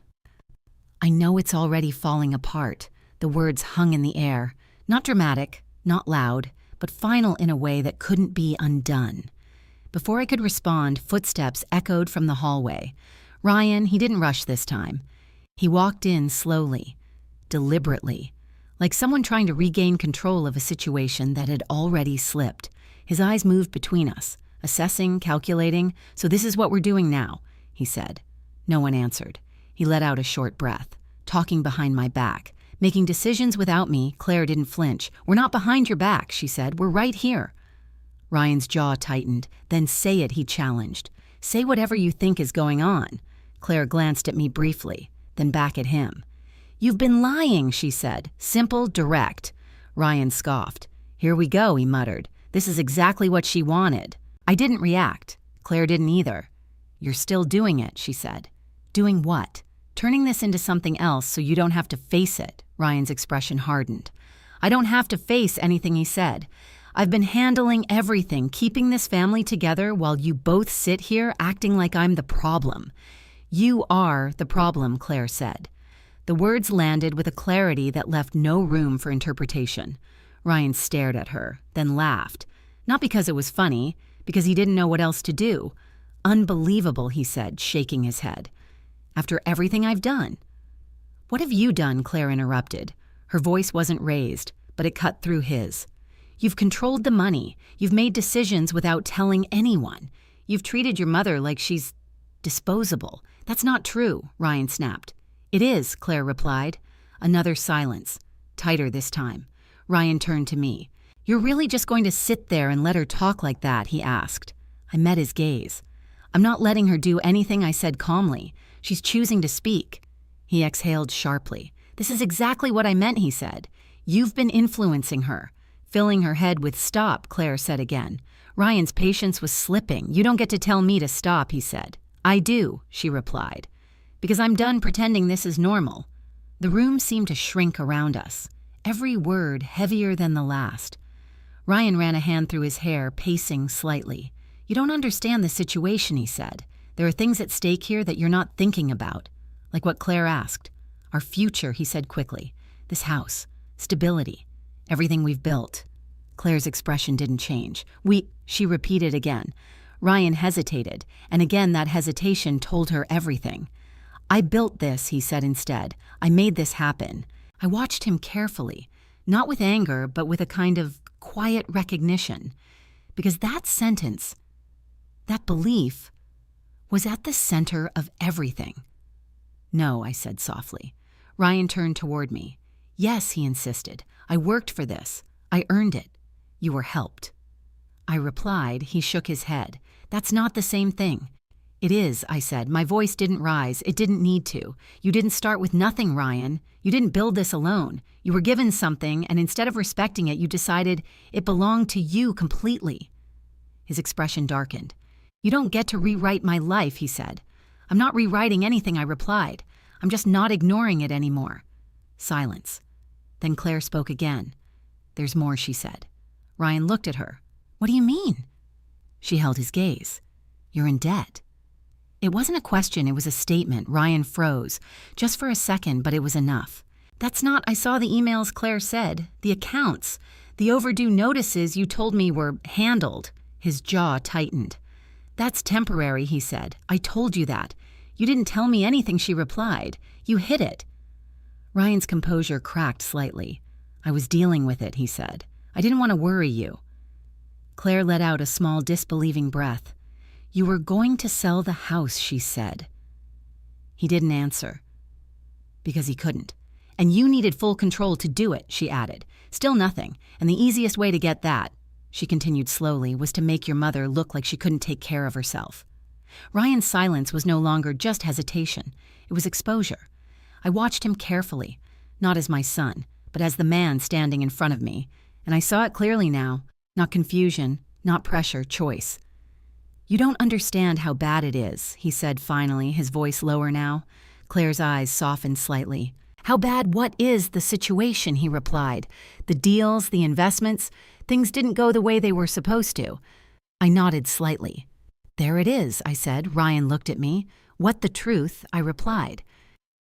"I know it's already falling apart." The words hung in the air. Not dramatic, not loud, but final in a way that couldn't be undone. Before I could respond, footsteps echoed from the hallway. Ryan, he didn't rush this time. He walked in slowly, deliberately, like someone trying to regain control of a situation that had already slipped. His eyes moved between us, assessing, calculating. "So this is what we're doing now," he said. No one answered. He let out a short breath, talking behind my back. Making decisions without me. Claire didn't flinch. "We're not behind your back," she said. "We're right here." Ryan's jaw tightened. "Then say it," he challenged. "Say whatever you think is going on." Claire glanced at me briefly, then back at him. "You've been lying," she said. Simple, direct. Ryan scoffed. "Here we go," he muttered. "This is exactly what she wanted." I didn't react. Claire didn't either. "You're still doing it," she said. "Doing what?" "Turning this into something else so you don't have to face it." Ryan's expression hardened. "I don't have to face anything," he said. "I've been handling everything, keeping this family together while you both sit here acting like I'm the problem." "You are the problem," Claire said. The words landed with a clarity that left no room for interpretation. Ryan stared at her, then laughed. Not because it was funny, because he didn't know what else to do. "Unbelievable," he said, shaking his head. "After everything I've done." "What have you done?" Claire interrupted. Her voice wasn't raised, but it cut through his. "You've controlled the money. You've made decisions without telling anyone. You've treated your mother like she's disposable." "That's not true," Ryan snapped. "It is," Claire replied. Another silence, tighter this time. Ryan turned to me. "You're really just going to sit there and let her talk like that?" he asked. I met his gaze. "I'm not letting her do anything," I said calmly. "She's choosing to speak." He exhaled sharply. "This is exactly what I meant," he said. "You've been influencing her." Filling her head with "Stop," Claire said again. Ryan's patience was slipping. "You don't get to tell me to stop," he said. "I do," she replied. "Because I'm done pretending this is normal." The room seemed to shrink around us, every word heavier than the last. Ryan ran a hand through his hair, pacing slightly. "You don't understand the situation," he said. "There are things at stake here that you're not thinking about." Like what Claire asked. "Our future," he said quickly. "This house. Stability. Everything we've built." Claire's expression didn't change. She repeated again. Ryan hesitated, and again that hesitation told her everything. "I built this," he said instead. "I made this happen." I watched him carefully, not with anger, but with a kind of quiet recognition. Because that sentence, that belief, was at the center of everything. "No," I said softly. Ryan turned toward me. "Yes," he insisted. "I worked for this. I earned it. You were helped." I replied. He shook his head. "That's not the same thing." "It is," I said. "My voice didn't rise. It didn't need to. You didn't start with nothing, Ryan. You didn't build this alone. You were given something, and instead of respecting it, you decided it belonged to you completely." His expression darkened. "You don't get to rewrite my life," he said. "I'm not rewriting anything," I replied. "I'm just not ignoring it anymore." Silence. Then Claire spoke again. "There's more," she said. Ryan looked at her. "What do you mean?" She held his gaze. "You're in debt." It wasn't a question, it was a statement. Ryan froze. Just for a second, but it was enough. "That's not," I saw the emails Claire said. "The accounts. The overdue notices you told me were handled." His jaw tightened. "That's temporary," he said. "I told you that. You didn't tell me anything," she replied. "You hid it." Ryan's composure cracked slightly. "I was dealing with it," he said. "I didn't want to worry you." Claire let out a small disbelieving breath. "You were going to sell the house," she said. He didn't answer. Because he couldn't. "And you needed full control to do it," she added. "Still nothing. And the easiest way to get that," she continued slowly, "was to make your mother look like she couldn't take care of herself." Ryan's silence was no longer just hesitation. It was exposure. I watched him carefully, not as my son, but as the man standing in front of me. And I saw it clearly now. Not confusion, not pressure, choice. "You don't understand how bad it is," he said finally, his voice lower now. Claire's eyes softened slightly. "How bad what is the situation?" he replied. "The deals, the investments, things didn't go the way they were supposed to." I nodded slightly. "There it is," I said. Ryan looked at me. "What the truth?" I replied.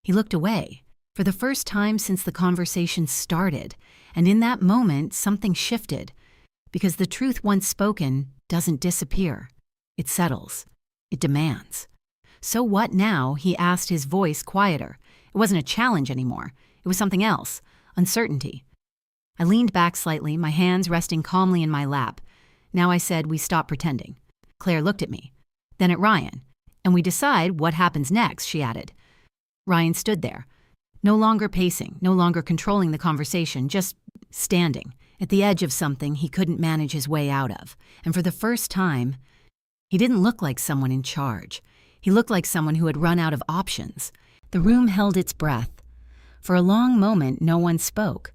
He looked away, for the first time since the conversation started, and in that moment something shifted. Because the truth once spoken doesn't disappear. It settles. It demands. "So what now?" he asked, his voice quieter. It wasn't a challenge anymore. It was something else. Uncertainty. I leaned back slightly, my hands resting calmly in my lap. Now I said, "We stop pretending." Claire looked at me, then at Ryan. "And we decide what happens next," she added. Ryan stood there, no longer pacing, no longer controlling the conversation, just standing, at the edge of something he couldn't manage his way out of. And for the first time, he didn't look like someone in charge. He looked like someone who had run out of options. The room held its breath. For a long moment, no one spoke.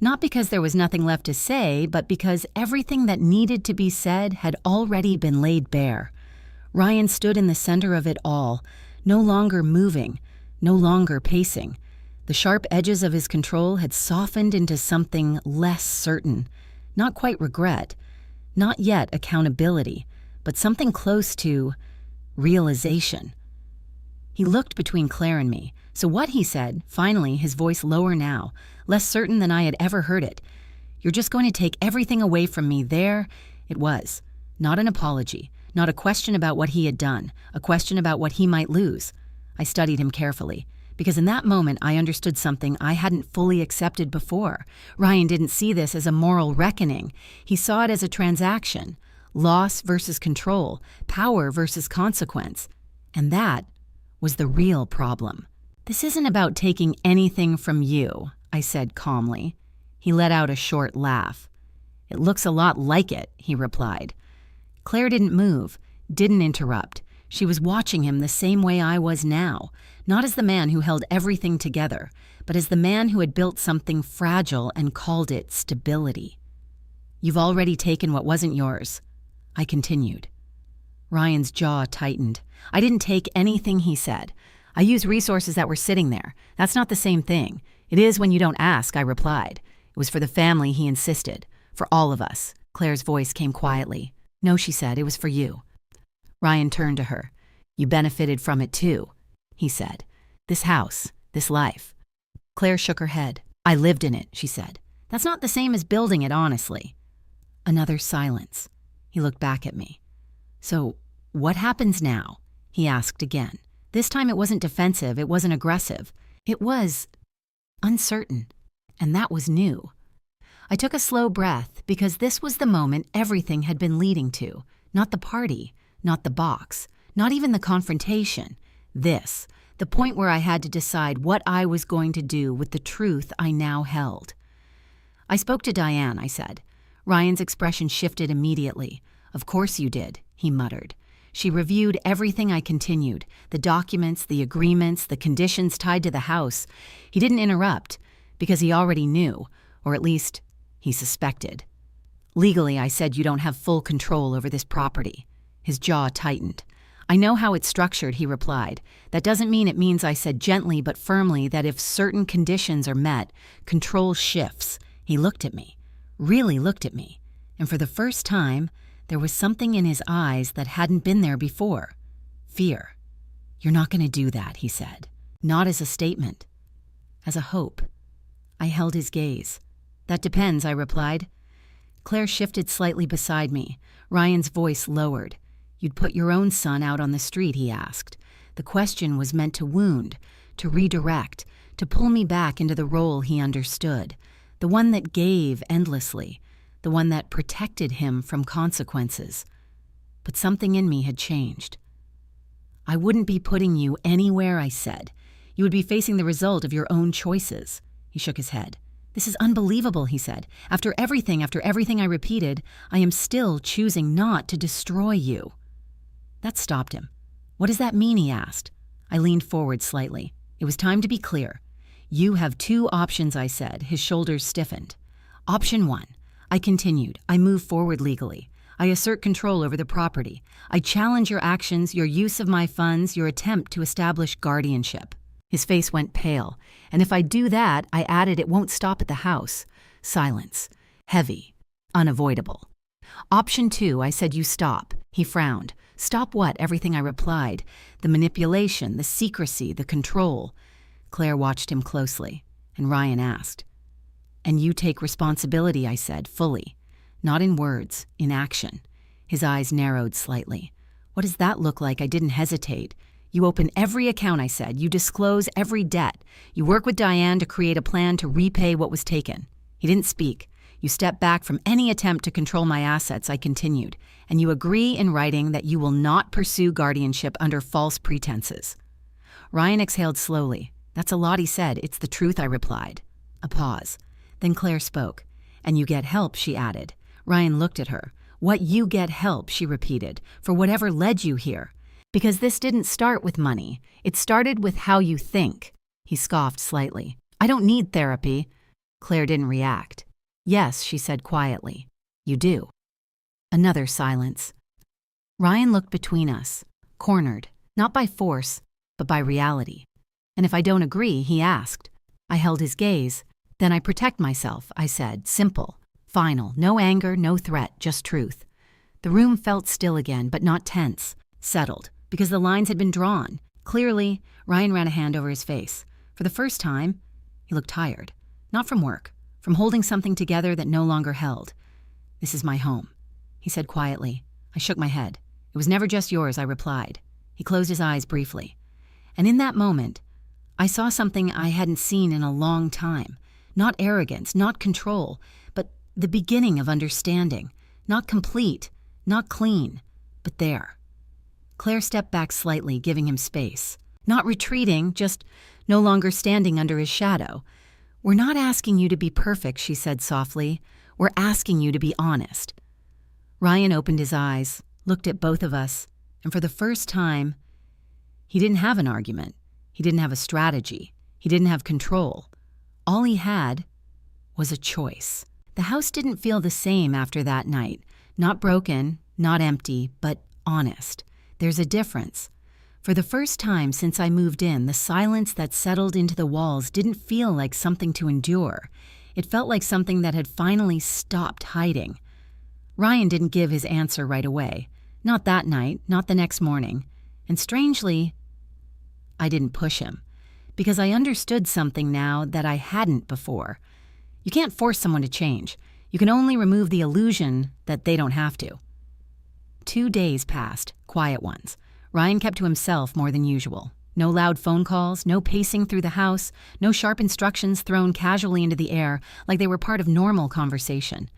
Not because there was nothing left to say, but because everything that needed to be said had already been laid bare. Ryan stood in the center of it all, no longer moving, no longer pacing. The sharp edges of his control had softened into something less certain. Not quite regret, not yet accountability, but something close to realization. He looked between Claire and me. "So what?" he said, finally, his voice lower now, less certain than I had ever heard it. "You're just going to take everything away from me." There it was. Not an apology, not a question about what he had done, a question about what he might lose. I studied him carefully, because in that moment I understood something I hadn't fully accepted before. Ryan didn't see this as a moral reckoning. He saw it as a transaction. Loss versus control, power versus consequence. And that was the real problem. "This isn't about taking anything from you," I said calmly. He let out a short laugh. "It looks a lot like it," he replied. Claire didn't move, didn't interrupt. She was watching him the same way I was now, not as the man who held everything together, but as the man who had built something fragile and called it stability. "You've already taken what wasn't yours," I continued. Ryan's jaw tightened. "I didn't take anything," he said. "I used resources that were sitting there. That's not the same thing." "It is when you don't ask," I replied. "It was for the family," he insisted. "For all of us. Claire's voice came quietly. "No," she said, "it was for you." Ryan turned to her. "You benefited from it too," he said. "This house, this life." Claire shook her head. "I lived in it," she said. "That's not the same as building it, honestly." Another silence. He looked back at me. "So, what happens now?" he asked again. This time it wasn't defensive, it wasn't aggressive. It was uncertain, and that was new. I took a slow breath because this was the moment everything had been leading to. Not the party, not the box, not even the confrontation. This, the point where I had to decide what I was going to do with the truth I now held. "I spoke to Diane," I said. Ryan's expression shifted immediately. "Of course you did," he muttered. "She reviewed everything I continued, the documents, the agreements, the conditions tied to the house." He didn't interrupt, because he already knew, or at least he suspected. "Legally," I said, "you don't have full control over this property." His jaw tightened. "I know how it's structured," he replied. "That doesn't mean it means," I said gently but firmly, "that if certain conditions are met, control shifts." He looked at me, really looked at me, and for the first time, there was something in his eyes that hadn't been there before. Fear. "You're not going to do that," he said. Not as a statement, as a hope. I held his gaze. "That depends," I replied. Claire shifted slightly beside me. Ryan's voice lowered. "You'd put your own son out on the street," he asked. The question was meant to wound, to redirect, to pull me back into the role he understood, the one that gave endlessly, the one that protected him from consequences. But something in me had changed. "I wouldn't be putting you anywhere," I said. "You would be facing the result of your own choices." He shook his head. "This is unbelievable," he said. After everything I repeated, I am still choosing not to destroy you." That stopped him. "What does that mean?" he asked. I leaned forward slightly. It was time to be clear. "You have two options," I said. His shoulders stiffened. "Option 1. I continued. I move forward legally. I assert control over the property. I challenge your actions, your use of my funds, your attempt to establish guardianship." His face went pale. "And if I do that," I added, "it won't stop at the house." Silence. Heavy. Unavoidable. "Option 2, I said, you stop." He frowned. "Stop what?" Everything, I replied. "The manipulation, the secrecy, the control." Claire watched him closely, and Ryan asked. "And you take responsibility," I said, fully. Not in words, in action. His eyes narrowed slightly. "What does that look like?" I didn't hesitate. "You open every account," I said. "You disclose every debt. You work with Diane to create a plan to repay what was taken." He didn't speak. "You step back from any attempt to control my assets," I continued. "And you agree in writing that you will not pursue guardianship under false pretenses." Ryan exhaled slowly. "That's a lot," he said. "It's the truth," I replied. A pause. Then Claire spoke. "And you get help," she added. Ryan looked at her. "What you get help," she repeated, "for whatever led you here. Because this didn't start with money. It started with how you think." He scoffed slightly. "I don't need therapy." Claire didn't react. "Yes," she said quietly. "You do." Another silence. Ryan looked between us, cornered, not by force, but by reality. "And if I don't agree?" he asked. I held his gaze. "Then I protect myself," I said, simple, final, no anger, no threat, just truth. The room felt still again, but not tense, settled, because the lines had been drawn. Clearly, Ryan ran a hand over his face. For the first time, he looked tired. Not from work, from holding something together that no longer held. "This is my home," he said quietly. I shook my head. "It was never just yours," I replied. He closed his eyes briefly. And in that moment, I saw something I hadn't seen in a long time. Not arrogance, not control, but the beginning of understanding. Not complete, not clean, but there. Claire stepped back slightly, giving him space. Not retreating, just no longer standing under his shadow. "We're not asking you to be perfect," she said softly. "We're asking you to be honest." Ryan opened his eyes, looked at both of us, and for the first time, he didn't have an argument. He didn't have a strategy. He didn't have control. All he had was a choice. The house didn't feel the same after that night. Not broken, not empty, but honest. There's a difference. For the first time since I moved in, the silence that settled into the walls didn't feel like something to endure. It felt like something that had finally stopped hiding. Ryan didn't give his answer right away. Not that night, not the next morning. And strangely, I didn't push him, because I understood something now that I hadn't before. You can't force someone to change. You can only remove the illusion that they don't have to. 2 days passed, quiet ones. Ryan kept to himself more than usual. No loud phone calls, no pacing through the house, no sharp instructions thrown casually into the air like they were part of normal conversation.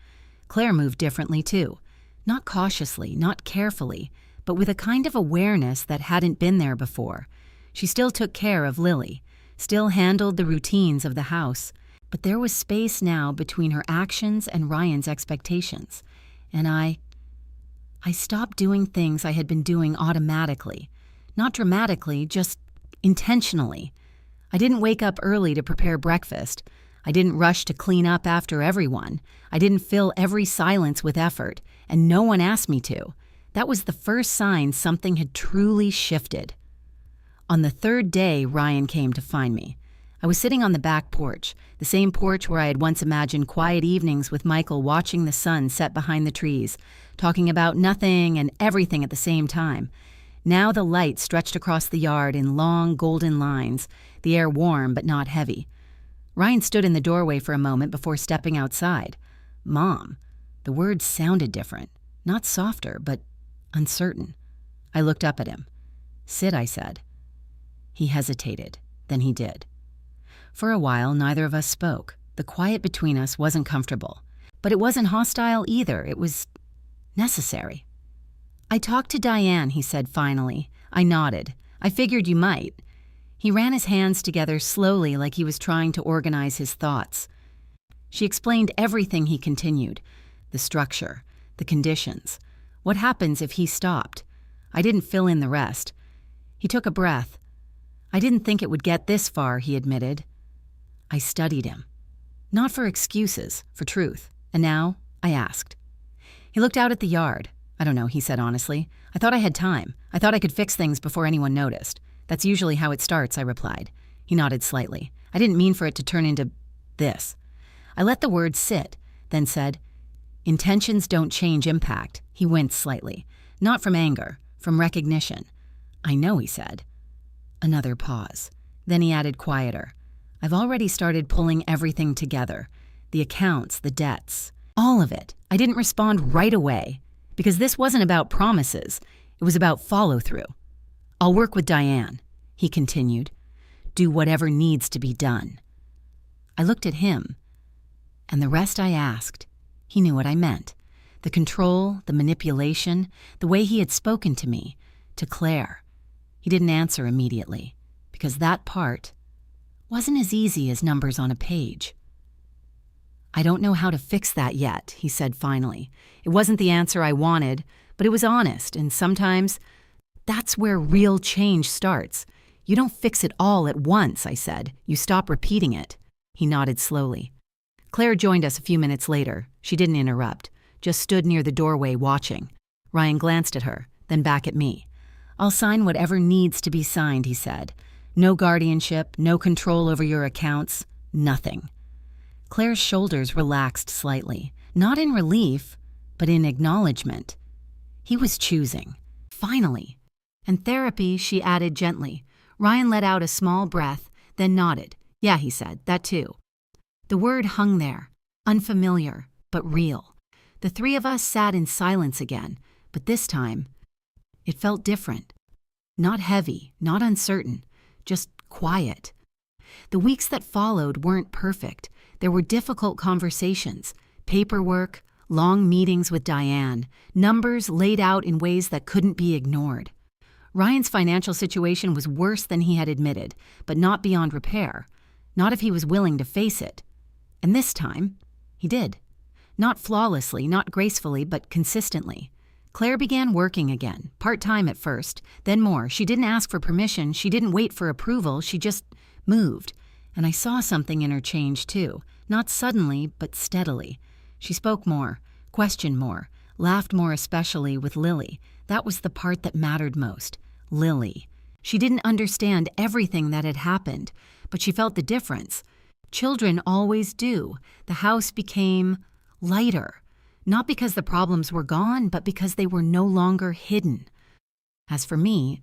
Claire moved differently too. Not cautiously, not carefully, but with a kind of awareness that hadn't been there before. She still took care of Lily, still handled the routines of the house, but there was space now between her actions and Ryan's expectations. And I stopped doing things I had been doing automatically. Not dramatically, just intentionally. I didn't wake up early to prepare breakfast. I didn't rush to clean up after everyone. I didn't fill every silence with effort, and no one asked me to. That was the first sign something had truly shifted. On the 3rd day, Ryan came to find me. I was sitting on the back porch, the same porch where I had once imagined quiet evenings with Michael watching the sun set behind the trees, talking about nothing and everything at the same time. Now the light stretched across the yard in long, golden lines, the air warm but not heavy. Ryan stood in the doorway for a moment before stepping outside. Mom. The words sounded different, not softer, but uncertain. I looked up at him. Sit, I said. He hesitated. Then he did. For a while, neither of us spoke. The quiet between us wasn't comfortable. But it wasn't hostile either. It was necessary. I talked to Diane, he said finally. I nodded. I figured you might. He ran his hands together slowly like he was trying to organize his thoughts. She explained everything, he continued. The structure, the conditions. What happens if he stopped? I didn't fill in the rest. He took a breath. I didn't think it would get this far, he admitted. I studied him. Not for excuses, for truth. And now, I asked. He looked out at the yard. I don't know, he said honestly. I thought I had time. I thought I could fix things before anyone noticed. That's usually how it starts, I replied. He nodded slightly. I didn't mean for it to turn into this. I let the word sit, then said, intentions don't change impact. He winced slightly. Not from anger, from recognition. I know, he said. Another pause. Then he added quieter. I've already started pulling everything together. The accounts, the debts, all of it. I didn't respond right away, because this wasn't about promises. It was about follow-through. I'll work with Diane, he continued. Do whatever needs to be done. I looked at him, and the rest I asked. He knew what I meant. The control, the manipulation, the way he had spoken to me, to Claire. He didn't answer immediately, because that part wasn't as easy as numbers on a page. I don't know how to fix that yet, he said finally. It wasn't the answer I wanted, but it was honest, and sometimes that's where real change starts. You don't fix it all at once, I said. You stop repeating it. He nodded slowly. Claire joined us a few minutes later. She didn't interrupt, just stood near the doorway watching. Ryan glanced at her, then back at me. I'll sign whatever needs to be signed, he said. No guardianship, no control over your accounts, nothing. Claire's shoulders relaxed slightly, not in relief, but in acknowledgement. He was choosing. Finally. And therapy, she added gently. Ryan let out a small breath, then nodded. Yeah, he said, that too. The word hung there, unfamiliar, but real. The three of us sat in silence again, but this time, it felt different. Not heavy, not uncertain, just quiet. The weeks that followed weren't perfect. There were difficult conversations, paperwork, long meetings with Diane, numbers laid out in ways that couldn't be ignored. Ryan's financial situation was worse than he had admitted, but not beyond repair. Not if he was willing to face it. And this time, he did. Not flawlessly, not gracefully, but consistently. Claire began working again, part-time at first, then more. She didn't ask for permission, she didn't wait for approval, she just moved. And I saw something in her change too, not suddenly, but steadily. She spoke more, questioned more, laughed more, especially with Lily. That was the part that mattered most. Lily. She didn't understand everything that had happened, but she felt the difference. Children always do. The house became lighter. Not because the problems were gone, but because they were no longer hidden. As for me,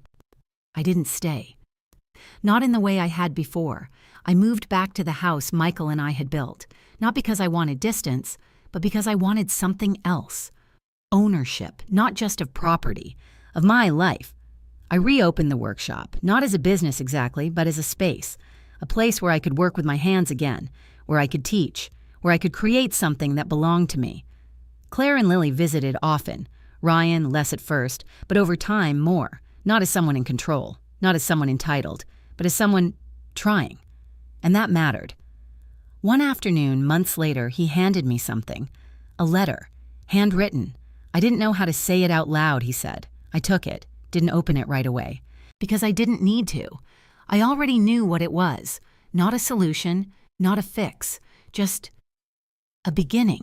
I didn't stay. Not in the way I had before. I moved back to the house Michael and I had built, not because I wanted distance, but because I wanted something else. Ownership, not just of property, of my life. I reopened the workshop, not as a business exactly, but as a space. A place where I could work with my hands again, where I could teach, where I could create something that belonged to me. Claire and Lily visited often. Ryan, less at first, but over time, more. Not as someone in control, not as someone entitled, but as someone trying. And that mattered. One afternoon, months later, he handed me something. A letter, handwritten. I didn't know how to say it out loud, he said. I took it, didn't open it right away. Because I didn't need to. I already knew what it was. Not a solution, not a fix, just a beginning.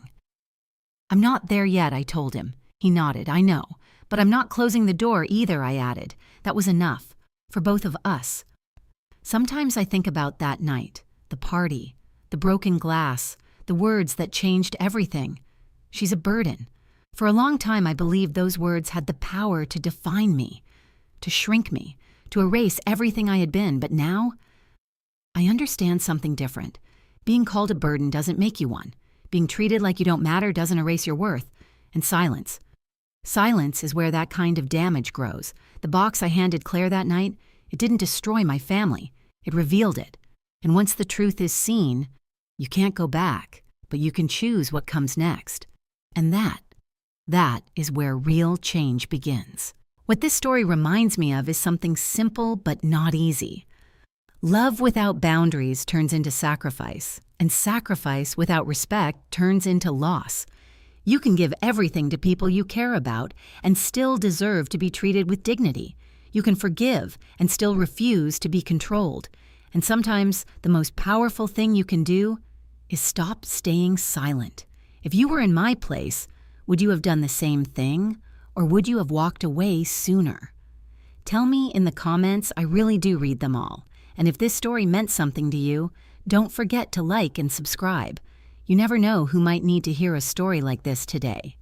I'm not there yet, I told him. He nodded, I know. But I'm not closing the door either, I added. That was enough. For both of us. Sometimes I think about that night, the party, the broken glass, the words that changed everything. She's a burden. For a long time I believed those words had the power to define me, to shrink me, to erase everything I had been, but now I understand something different. Being called a burden doesn't make you one. Being treated like you don't matter doesn't erase your worth. And silence. Silence is where that kind of damage grows. The box I handed Claire that night, it didn't destroy my family. It revealed it. And once the truth is seen, you can't go back, but you can choose what comes next. And that is where real change begins. What this story reminds me of is something simple but not easy. Love without boundaries turns into sacrifice, and sacrifice without respect turns into loss. You can give everything to people you care about and still deserve to be treated with dignity. You can forgive and still refuse to be controlled. And sometimes the most powerful thing you can do is stop staying silent. If you were in my place, would you have done the same thing, or would you have walked away sooner? Tell me in the comments. I really do read them all. And if this story meant something to you, don't forget to like and subscribe. You never know who might need to hear a story like this today.